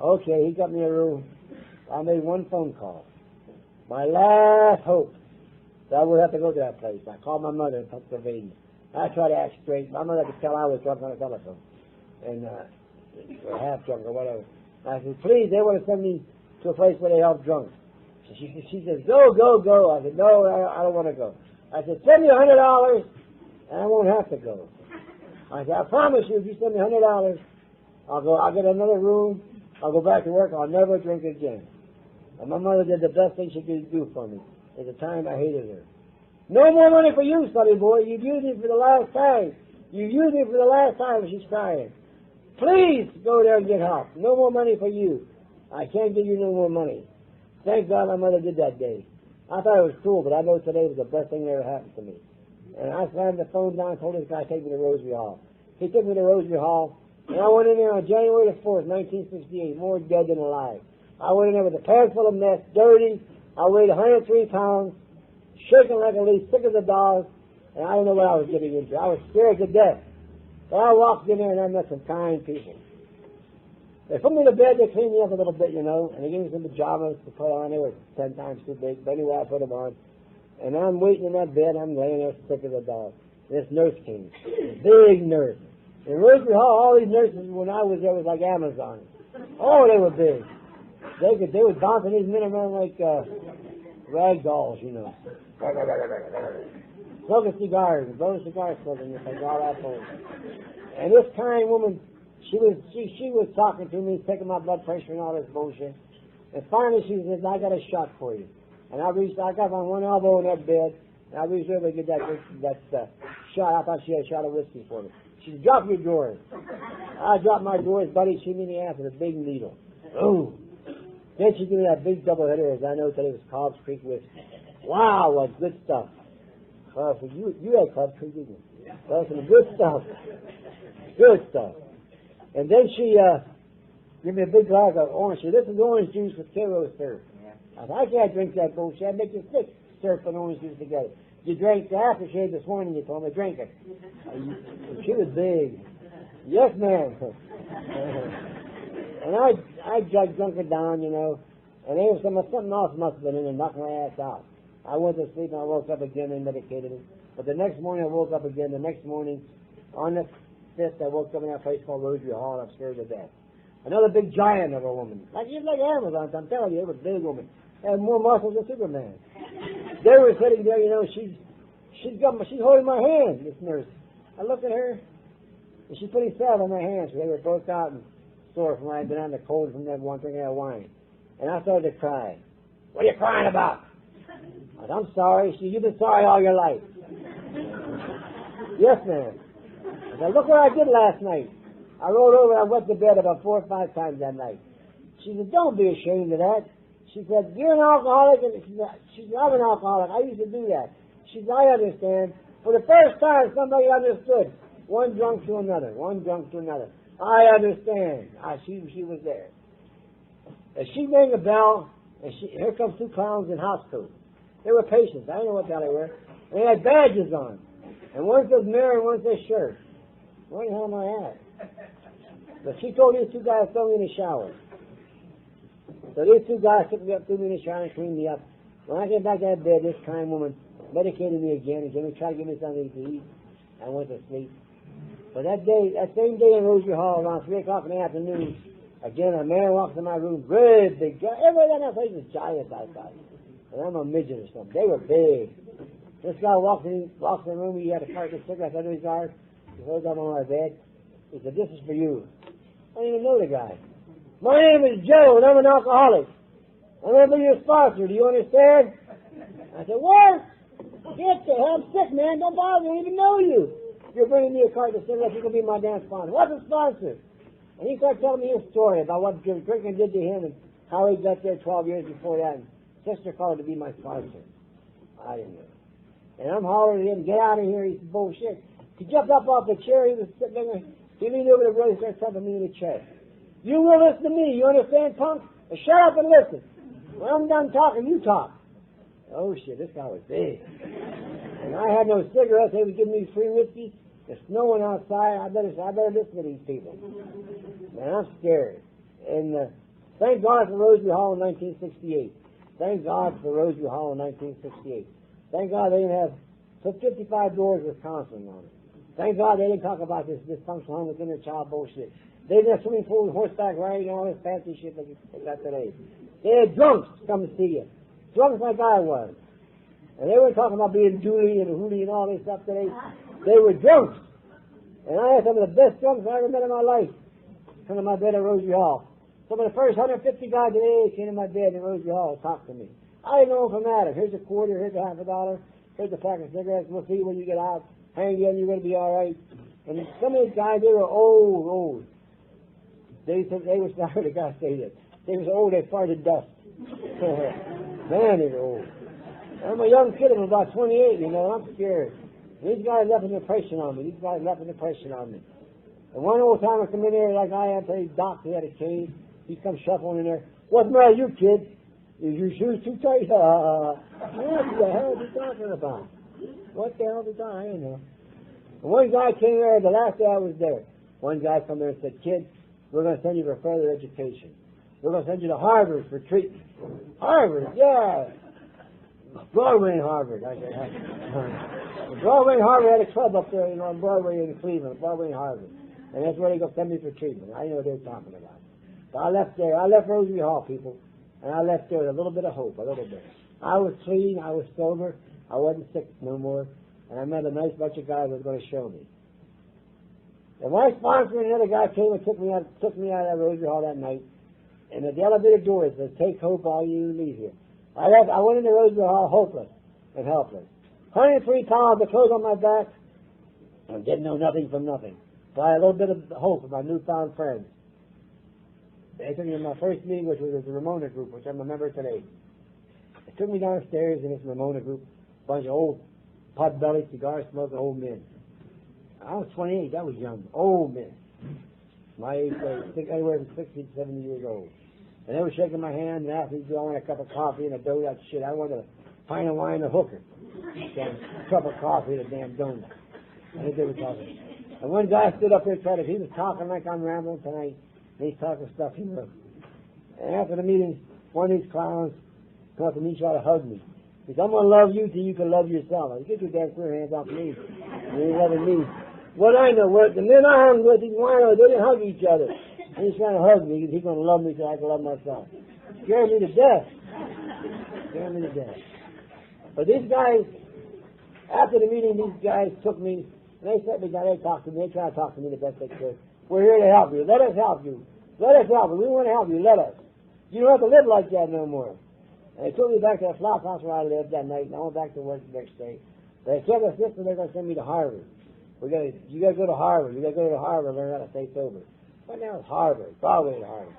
B: Okay, he got me a room. I made one phone call. My last hope that I would have to go to that place. I called my mother in Pennsylvania. I tried to act straight. My mother could tell I was drunk on the telephone. And, or half drunk or whatever. I said, please, they want to send me to a place where they help drunks. She says, go, go, go. I said, no, I don't want to go. I said, send me $100 and I won't have to go. I said, I promise you, if you send me $100, I'll get another room, I'll go back to work, I'll never drink again. And my mother did the best thing she could do for me. At the time, I hated her. No more money for you, sonny boy. You've used it for the last time. You used it for the last time, she's crying. Please go there and get help. No more money for you. I can't give you no more money. Thank God my mother did that day. I thought it was cruel, but I know today was the best thing that ever happened to me. And I slammed the phone down and told this guy to take me to Roseby Hall. He took me to Roseby Hall, and I went in there on January the 4th, 1968, more dead than alive. I went in there with a pants full of mess, dirty. I weighed 103 pounds, shaking like a leaf, sick as a dog, and I didn't know what I was getting into. I was scared to death. But I walked in there and I met some kind people. They put me to bed, they cleaned me up a little bit, you know, and they gave me some pajamas to put on. They were 10 times too big, but anyway, I put them on. And I'm waiting in that bed, I'm laying there sick as a dog. This nurse came, a big nurse. In Roseby Hall, all these nurses, when I was there, was like Amazon. Oh, they were big. They were bouncing these men around like rag dolls, you know. Smoking cigars, blowing cigar smoking, like all that phone. And this kind woman, she was talking to me, taking my blood pressure and all this bullshit. And finally she said, I got a shot for you. And I got on one elbow in that bed, and I reached over to get that shot. I thought she had a shot of whiskey for me. She said, drop your drawers. I dropped my drawers, buddy. She hit me in the ass with a big needle. Ooh. Then she gave me that big double hitter, as I know today was Cobb's Creek whiskey. Wow, what good stuff. You had Cobb's Creek, didn't you? That was some good stuff. Good stuff. And then she gave me a big glass of orange juice. This is orange juice with Karo syrup. I said, I can't drink that bullshit. I'd make you sick, syrup and orange juice together. You drank the aftershave this morning, you told me, drink it. She was big. Yes, ma'am. And I drunk it down, you know, and there was something else must have been in there, knocking my ass out. I went to sleep and I woke up again and medicated it. But the next morning I woke up again. The next morning, on the 5th, I woke up in that place called Roseby Hall, and I'm scared to death. Another big giant of a woman. She's like Amazon, I'm telling you, it was a big woman. Had more muscles than Superman. They were sitting there, you know, she's holding my hand, this nurse. I looked at her, and she's putting salve on my hands. They were both out and sore from when I'd been on the cold from that one drinking that wine. And I started to cry. What are you crying about? I said, I'm sorry. She said, you've been sorry all your life. Yes, ma'am. I said, look what I did last night. I rolled over and I went to bed about 4 or 5 times that night. She said, don't be ashamed of that. She said, you're an alcoholic. And she said, I'm an alcoholic. I used to do that. She said, I understand. For the first time, somebody understood. One drunk to another. One drunk to another. I understand. She was there. And she rang a bell, and here comes two clowns in house coats. They were patients. I don't know what the hell they were. They had badges on. And one says mirror and one says shirt. What the hell am I at? But she told these two guys to throw me in the shower. So these two guys took me up, threw me in the shower and cleaned me up. When I came back to that bed, this kind woman medicated me again and tried to give me something to eat. I went to sleep. But that same day in Rosary Hall, around 3 o'clock in the afternoon, again a man walks in my room, great big guy. Everybody in that place is giants outside. And I'm a midget or something. They were big. This guy walks in the room, he had a carton of cigarettes under his arm. He holds up on my bed. He said, "This is for you." I didn't even know the guy. "My name is Joe, and I'm an alcoholic. I'm going to be your sponsor. Do you understand?" I said, "What? Get the hell, I'm sick, man. Don't bother me. I don't even know you. You're bringing me a carton of cigarettes. You can be my damn sponsor." What's a sponsor? And he started telling me his story about what drinking did to him and how he got there 12 years before that. And sister called to be my sponsor. I didn't know. And I'm hollering at him, "Get out of here." He said, "Bullshit." He jumped up off the chair. He was sitting there. He leaned over the brother and started thumping me in the chest. "You will listen to me. You understand, punk? Now shut up and listen. When I'm done talking, you talk." Oh, shit, this guy was big. And I had no cigarettes. They were giving me free whiskey. There's snowing outside. I better listen to these people. Man, I'm scared. And thank God for Rosary Hall in 1968. Thank God for Rosary Hall in 1968. Thank God they didn't have 55 doors with counseling on it. Thank God they didn't talk about this dysfunctional home with inner child bullshit. They didn't have swimming pool and horseback riding and all this fancy shit that they got today. They had drunks come to see you. Drunks like I was. And they weren't talking about being Dooley and Hoolie and all this stuff today. They were drunks. And I had some of the best drunks I ever met in my life come to my bed at Rosary Hall. Some of the first 150 guys today came to my bed in Rosary Hall and talked to me. I didn't know them from Adam. Here's a quarter, here's a $50, here's a pack of cigarettes, we'll see when you get out. Hang in, you're going to be all right. And some of these guys, they were old. They were sorry the guy say that. They was old, they farted dust. Man, they were old. I'm a young kid, I'm about 28, you know, I'm scared. These guys left an impression on me. And one old timer come in there like I am, say, "Doc," he had a cane. He come shuffling in there. "What's the matter, you kid? Is your shoes too tight?" What the hell is he talking about? What the hell is he talking? I don't know. And one guy came there the last day I was there. One guy come there and said, "Kid, we're going to send you for further education. We're going to send you to Harvard for treatment." Harvard, yeah. Broadway and Harvard. I said, Broadway and Harvard had a club up there, you know, on Broadway in Cleveland, Broadway and Harvard. And that's where they go send me for treatment. I know what they're talking about. But I left there. I left Rosary Hall, people. And I left there with a little bit of hope, a little bit. I was clean. I was sober. I wasn't sick no more. And I met a nice bunch of guys that were going to show me. And my sponsor and another guy came and took me out of that Rosary Hall that night. And at the elevator door it says, "Take hope, all you leave here." I went into Rosary Hall hopeless and helpless. 103 pounds of clothes on my back. I didn't know nothing from nothing. But I had a little bit of hope of my newfound friends. They took me to my first meeting, which was the Ramona group, which I'm a member today. They took me downstairs in this Ramona group, a bunch of old pot-bellied, cigar-smoking old men. I was 28, that was young. Old men. My age was anywhere from 60 to 70 years old. And they were shaking my hand and asking me, "Do I want a cup of coffee and a donut?" Shit, I wanted a pint of wine and a hooker. A cup of coffee and a damn donut. I think they were talking. And one guy stood up there and tried he was talking like I'm rambling tonight. And he's talking stuff he knew. And after the meeting, one of these clowns come up to me and tried to hug me. He said, "I'm going to love you till you can love yourself." I said, "Get your damn clear hands off me. You ain't loving me." What I know, the men I hung with, these winos, they didn't hug each other. And he's trying to hug me because he's going to love me till I can love myself. Scared me to death. But these guys, after the meeting, these guys took me, and they sat me down, they talked to me, they tried to talk to me the best they could. "We're here to help you. Let us help you. Let us help you. We want to help you. Let us. You don't have to live like that no more." And they took me back to the flop house where I lived that night, and I went back to work the next day. They said to sister they're going to send me to Harvard. You got to go to Harvard. You got to go to Harvard and learn how to stay sober. What now is Harvard? Broadway and Harvard.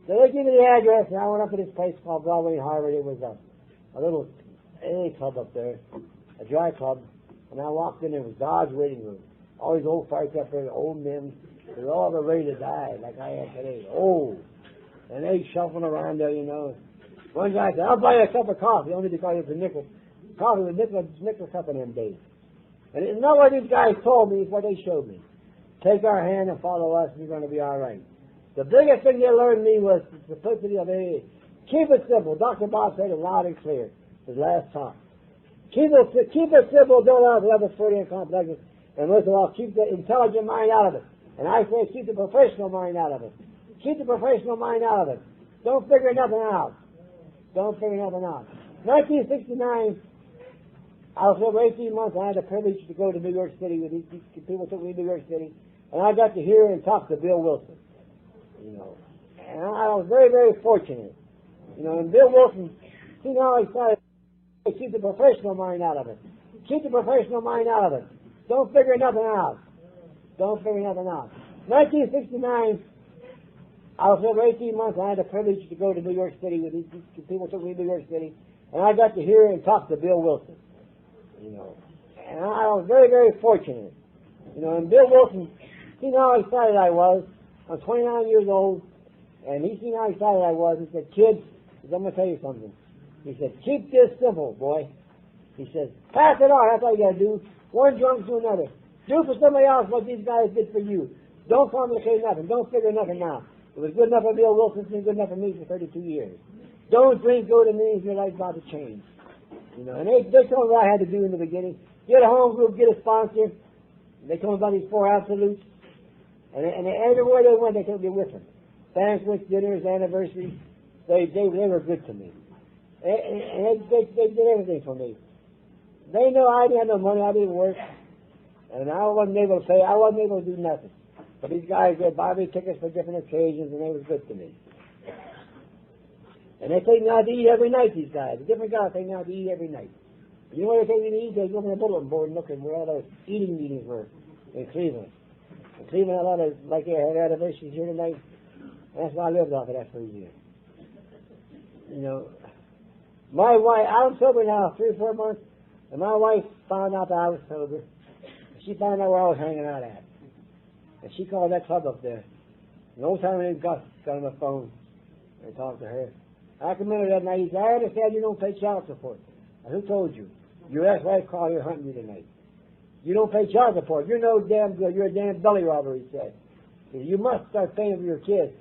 B: So they gave me the address, and I went up to this place called Broadway and Harvard. It was a little AA club up there, a dry club. And I walked in, there was God's waiting room. All these old fights up there, old men, They're all ready to die, like I am today. Oh, and they shuffling around there, you know. One guy said, "I'll buy you a cup of coffee," only because it's a nickel. Coffee was nickel cup in them days. And it's not what these guys told me, it's what they showed me. Take our hand and follow us, and you're going to be all right. The biggest thing they learned me was the simplicity of it. Keep it simple. Dr. Bob said it loud and clear, his last talk. Keep it simple, don't have level 40 and complexes. And most of all, keep the intelligent mind out of it. And I say keep the professional mind out of it. Keep the professional mind out of it. Don't figure nothing out. Don't figure nothing out. 1969, I was over 18 months. I had the privilege to go to New York City with these people took me to New York City. And I got to hear and talk to Bill Wilson. You know. And I was very, very fortunate. You know, and Bill Wilson, see now he started to keep the professional mind out of it. Keep the professional mind out of it. Don't figure nothing out. Don't figure nothing out. 1969, I was over 18 months. I had the privilege to go to New York City with these people took me to New York City. And I got to hear and talk to Bill Wilson. You know. And I was very, very fortunate. You know, and Bill Wilson, see how excited I was. I'm 29 years old. And he seen how excited I was. He said, "Kid," I'm going to tell you something. He said, "Keep this simple, boy." He says, "Pass it on. That's all you got to do. One drunk to another. Do for somebody else what these guys did for you. Don't complicate nothing. Don't figure nothing out. It was good enough for Bill Wilson. It's been good enough for me for 32 years. Don't drink, go to meetings. Your life's about to change." You know, and they told me what I had to do in the beginning. Get a home group, get a sponsor. They told me about these 4 absolutes. And everywhere they went, they took me with them. Banquets, dinners, anniversaries. They were good to me. And they did everything for me. They know I didn't have no money, I didn't work. And I wasn't able to pay, I wasn't able to do nothing. But these guys, they buy me tickets for different occasions, and they were good to me. And they take me out to eat every night, these guys. The different guys take me out to eat every night. You know where they take me to eat? They go on the bulletin board and look at where all those eating meetings were in Cleveland. In Cleveland, a lot of, like they had anniversaries here tonight. And that's why I lived off of that for a year. You know, my wife, I'm sober now 3 or 4 months, and my wife found out that I was sober. She found out where I was hanging out at. And she called that club up there. An old timer named Gus got on the phone and talked to her. I remember that night. He said, "I understand you don't pay child support." I said, "Who told you? Your ex-wife called here hunting you tonight. You don't pay child support. You're no damn good. You're a damn belly robber," he said. He said, "You must start paying for your kids."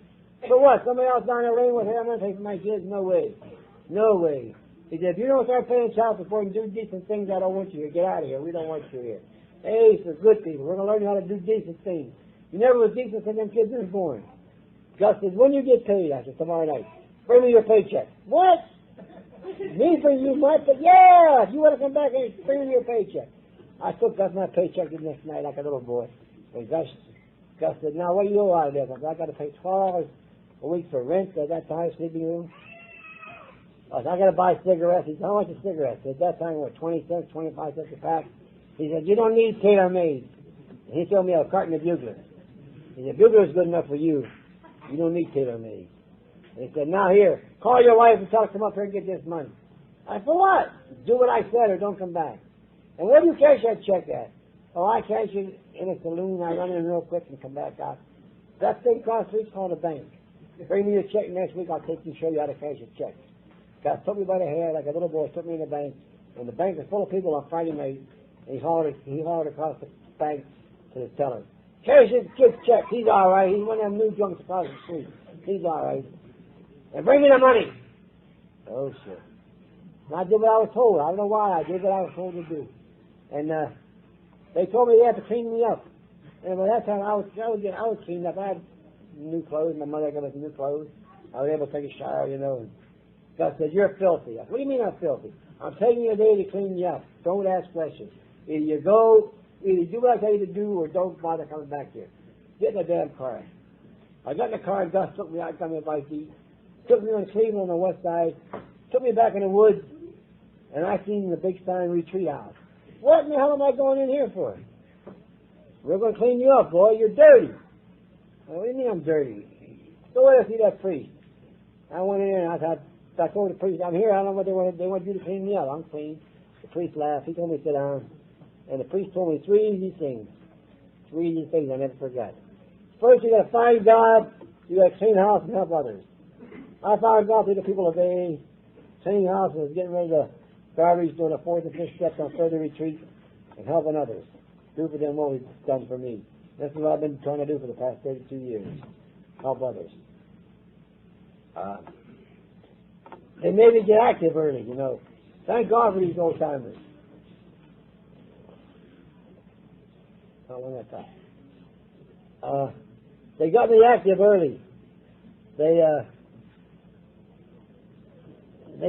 B: "For what? Somebody else down the lane with her? I'm going to pay for my kids? No way. No way." He said, "If you don't start paying child support and do decent things, I don't want you here. Get out of here. We don't want you here. Hey, for good people. We're going to learn you how to do decent things. You never was decent since them kids was born." Gus said, "When you get paid?" I said, "Tomorrow night. Bring me your paycheck." "What? Me bring you my paycheck?" "Yeah, if you want to come back and bring me your paycheck." I took Gus my paycheck the next night like a little boy. And Gus said, "Now what do you owe out of this?" I said, "I got to pay $12 a week for rent at that time, sleeping room." I said, "I got to buy cigarettes." He said, "How much are cigarettes?" At that time, what, 20 cents, 25 cents a pack? He said, "You don't need tailor-made." And he told me a carton of Buglers. He said, "Bugler's good enough for you. You don't need tailor-made." And he said, "Now here, call your wife and tell her to come up here and get this money." I said, "For what?" "Do what I said or don't come back." "And where do you cash that check at?" "Oh, I cash it in a saloon. I run in real quick and come back out." "That thing across the street's called a bank. Bring me your check next week. I'll take you and show you how to cash a check." God took me by the hair like a little boy, took me in the bank, and the bank was full of people on Friday night, and he hollered across the bank to the teller, "Cash this kid's check. He's all right. He's one of them new drunks across the street. He's all right. And bring me the money." Oh, shit. And I did what I was told. I don't know why. I did what I was told to do. And they told me they had to clean me up. And by that time, I was cleaned up. I had new clothes. My mother gave us new clothes. I was able to take a shower, you know. And God said, "You're filthy." I said, "What do you mean I'm filthy? I'm taking you a day to clean you up. Don't ask questions. Either you go, either do what I tell you to do, or don't bother coming back here. Get in the damn car." I got in the car, and Gus took me out, got me a bite to eat. Took me on Cleveland on the west side. Took me back in the woods, and I seen the big sign, "Retreat House." "What in the hell am I going in here for?" "We're going to clean you up, boy. You're dirty." "What do you mean I'm dirty?" "Go ahead and see that priest." I went in there, and I told the priest, "I'm here. I don't know what they want. They want you to clean me up. I'm clean." The priest laughed. He told me to sit down. And the priest told me 3 easy things. 3 easy things I never forgot. First you gotta find God, you gotta clean house and help others. I found God through the people of AA, cleaning houses, getting rid of the garbage, doing the fourth and fifth steps on further retreat, and helping others. Do for them what was done for me. This is what I've been trying to do for the past 32 years. Help others. They made me get active early, you know. Thank God for these old timers. How long that time? They got me active early. They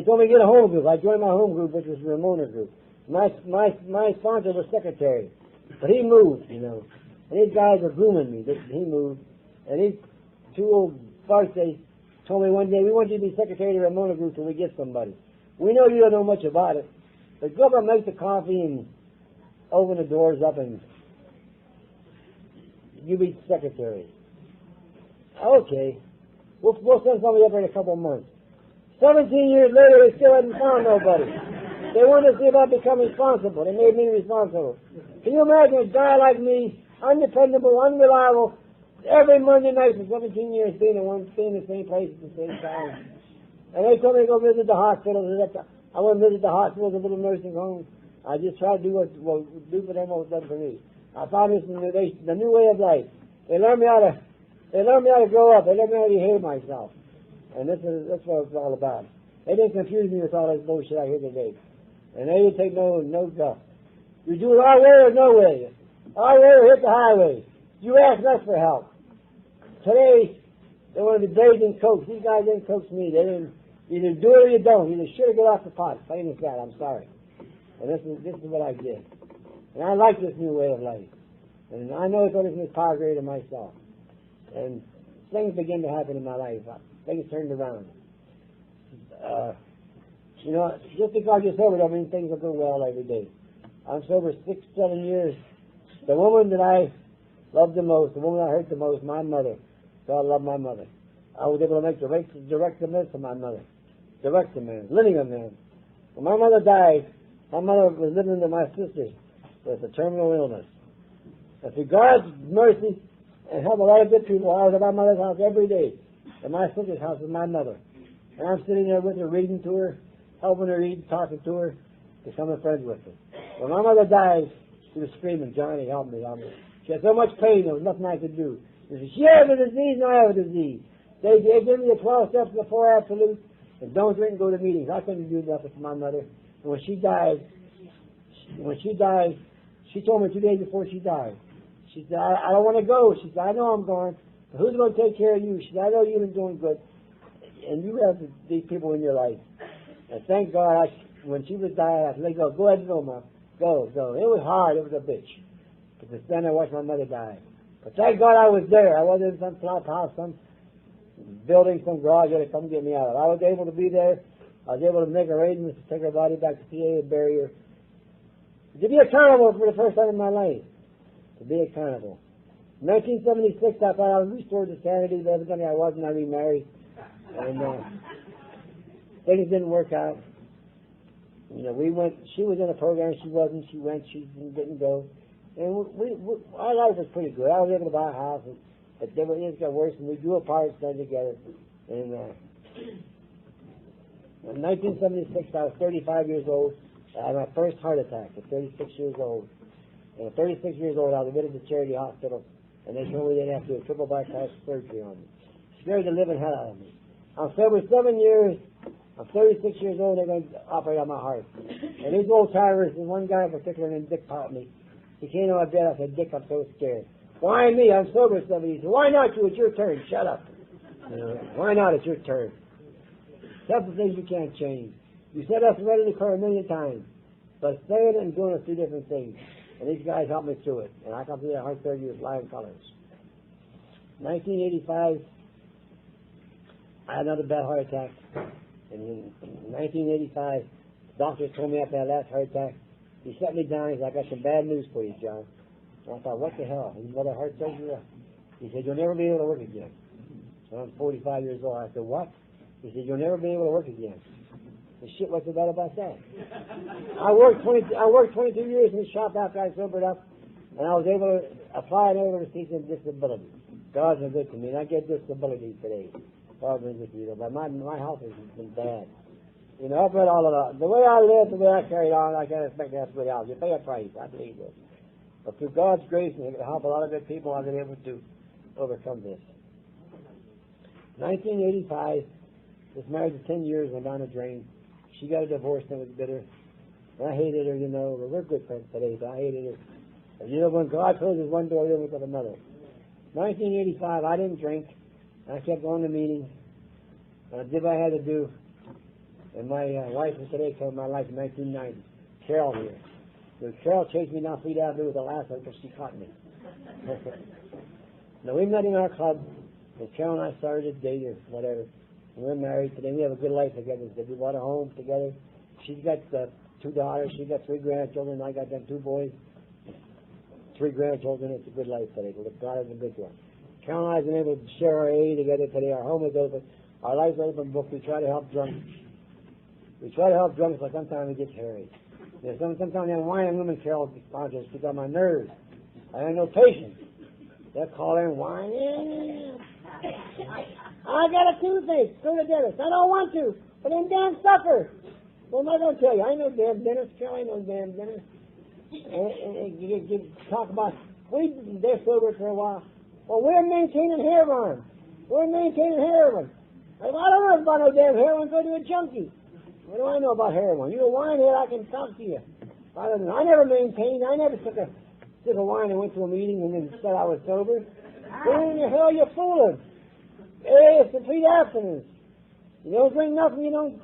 B: told me to get a home group. I joined my home group, which was the Ramona group. My sponsor was secretary, but he moved, you know. And these guys were grooming me. He moved, and these two old farts, they told me one day, we want you to be secretary of the Ramona group till we get somebody. We know you don't know much about it, but go up and make the coffee and open the doors up and you be secretary. Okay. We'll send somebody up in a couple of months. 17 years later, they still hadn't found nobody. They wanted to see about becoming responsible. They made me responsible. Can you imagine a guy like me, undependable, unreliable, every Monday night for 17 years staying in the same place at the same time? And they told me to go visit the hospitals. I went to visit the hospitals, the little nursing homes. I just tried to do for them what was done for me. I found this in the new way of life. They learned me how to grow up. They learned me how to behave myself. And that's what it's all about. They didn't confuse me with all this bullshit I hear today. And they didn't take no guff. You do it our way or no way. Our way or hit the highway. You ask us for help. Today, they want to be bathed in coke. These guys didn't coax me. They didn't either do it or you don't. You should have got off the pot. Plain as that. I'm sorry. And this is what I did. And I like this new way of life. And I know it's only from this power greater than myself. And things begin to happen in my life. Things turned around. You know, just because you're sober doesn't mean things will go well every day. I'm sober 6-7 years. The woman that I loved the most, the woman I hurt the most, my mother. God loved my mother. I was able to make direct amends to my mother. Direct amends, living amends. When my mother died, my mother was living with my sister with a terminal illness. And through God's mercy and help a lot of good people, I was at my mother's house every day. And my sister's house is my mother. And I'm sitting there with her, reading to her, helping her read, talking to her, becoming friends with her. When my mother died, she was screaming, Johnny, help me, help me. She had so much pain, there was nothing I could do. She said, she has a disease, and I have a disease. They gave me the 12 steps and the 4 absolutes, and don't drink and go to meetings. I couldn't do nothing for my mother. And when she died, she told me 2 days before she died. She said, I don't want to go. She said, I know I'm going, but who's going to take care of you? She said, I know you've been doing good, and you have these people in your life. And thank God, when she was dying, I said, go ahead and go, Mom. Go. It was hard. It was a bitch. Because then I watched my mother die. But thank God I was there. I wasn't in some flop house, some building, some garage that come get me out of. I was able to be there. I was able to make arrangements to take her body back to PA and bury her. To be a carnival for the first time in my life. To be a carnival. In 1976, I thought I was restored to sanity, but evidently I wasn't. I remarried. And things didn't work out. You know, she was in a program, she wasn't, she went, she didn't go. And our life was pretty good. I was able to buy a house, but then it got worse, and we grew apart, stayed together. And in 1976, I was 35 years old. I had my first heart attack at 36 years old. And at 36 years old, I was admitted to Charity Hospital, and they told me they'd have to do a triple bypass surgery on me. Scared the living hell out of me. I'm sober 7 years. I'm 36 years old. They're going to operate on my heart. And these old timers, and one guy in particular named Dick Poutney, he came to my bed. I said, Dick, I'm so scared. Why me? I'm sober 7 years. He said, why not you? It's your turn. Shut up. Why not? It's your turn. That's the things you can't change. You said that's ready to occur 1,000,000 times. But saying it and doing it are 2 different things. And these guys helped me through it. And I come through that heart surgery with flying colors. 1985, I had another bad heart attack. And in 1985, the doctor told me after that last heart attack, he set me down. He said, I got some bad news for you, John. And I thought, what the hell? He's got a heart surgery? He said, you'll never be able to work again. So I'm 45 years old. I said, what? He said, you'll never be able to work again. The shit, what's so bad about that? I worked 22 years in the shop after I sobered up, and I was able to apply an overseas disability. God's been good to me, and I get disability today. God's been good to me, but my health has been bad. You know, I've read all of that. The way I live, the way I carried on, I can't expect to have good health. You pay a price, I believe this. But through God's grace and the help of a lot of good people, I've been able to overcome this. 1985, was married for 10 years, went down the drain. She got a divorce and was bitter. And I hated her, you know, but we're good friends today, but I hated her. And you know, when God closes one door, he opens up another. 1985, I didn't drink. I kept going to meetings. And I did what I had to do. And my wife was today came in my life in 1990. Carol here. So Carol chased me down Fleet Avenue with a lasso because she caught me. Now, we met in our club. And Carol and I started a date or whatever. And we're married today. We have a good life together. We bought a home together. She's got 2 daughters. She's got 3 grandchildren. I got them 2 boys. 3 grandchildren. It's a good life today. God has been good to us. Carol and I have been able to share our aid together today. Our home is open. Our life's open book. We try to help drunks. We try to help drunks, but sometimes it gets hairy. Sometimes them whining women, Carol, just pick up my nerves. I have no patience. They'll call in whining. I got a toothache. Go to the dentist. I don't want to, but then damn suffer. What am I going to tell you? I know damn dentist. Carol, I know damn dentist. And you talk about, they're sober for a while. Well, we're maintaining heroin. We're maintaining heroin. I don't know about no damn heroin. Go to a junkie. What do I know about heroin? You're a winehead, I can talk to you. I never maintained. I never took a sip of wine and went to a meeting and then said I was sober. Who in the hell you're fooling? Hey, it's complete abstinence. You don't drink nothing, you don't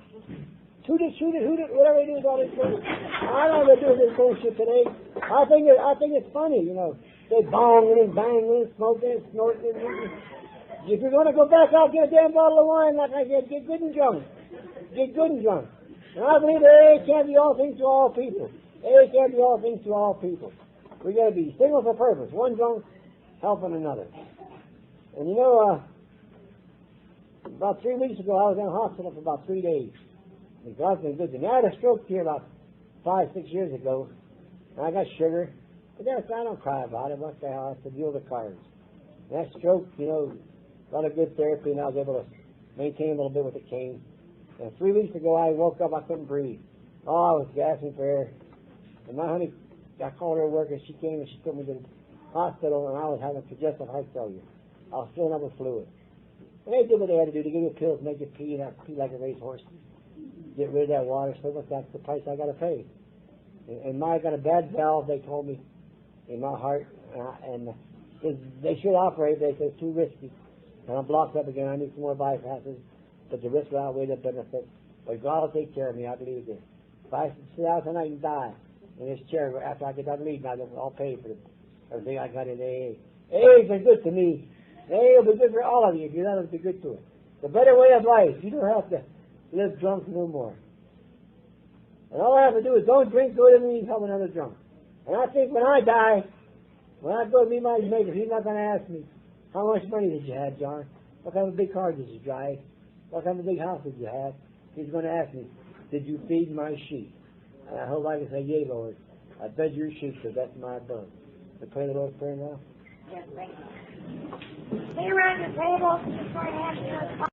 B: shoot it, whatever you do with all this thing. I don't know what to do with this bullshit today. I think it's funny, you know. They bonging and banging and smoking and snorting and eating. If you're going to go back out, get a damn bottle of wine, like I said, get good and drunk. Get good and drunk. And I believe that AA can't be all things to all people. AA can't be all things to all people. We got to be single for purpose. One drunk helping another. And you know, about 3 weeks ago, I was in the hospital for about 3 days. And God's been good to me. I had a stroke here about 5-6 years ago, and I got sugar. But then I don't cry about it. What the hell? I said, deal with the cards. And that stroke, you know, got a good therapy, and I was able to maintain a little bit with the cane. And 3 weeks ago, I woke up, I couldn't breathe. Oh, I was gasping for air. And my honey, I called her work, and she came and she took me to the hospital, and I was having congestive heart failure. I was filling up with fluid. And they did what they had to do. They give you pills, make you pee, and I pee like a racehorse. Get rid of that water. So that's the price I got to pay. And I got a bad valve, they told me, in my heart, and they should operate. They said it's too risky. And I'm blocked up again. I need some more bypasses. But the risk will outweigh the benefit. But God will take care of me. I believe this. If I sit out tonight and die in this chair after I get done reading, I'll pay for everything I got in AA. AA's been good to me. AA will be good for all of you if you let us be good to it. The better way of life. You don't have to live drunk no more. And all I have to do is don't drink, go to me and help another drunk. And I think when I die, when I go to meet my maker, he's not going to ask me, how much money did you have, John? What kind of big car did you drive? What kind of big house did you have? He's going to ask me, did you feed my sheep? And I hope I can say, yea, Lord. I fed your sheep, so that's my burden. So pray the Lord's Prayer now.
A: Yes, thank you. Stay around your table. Just going to have your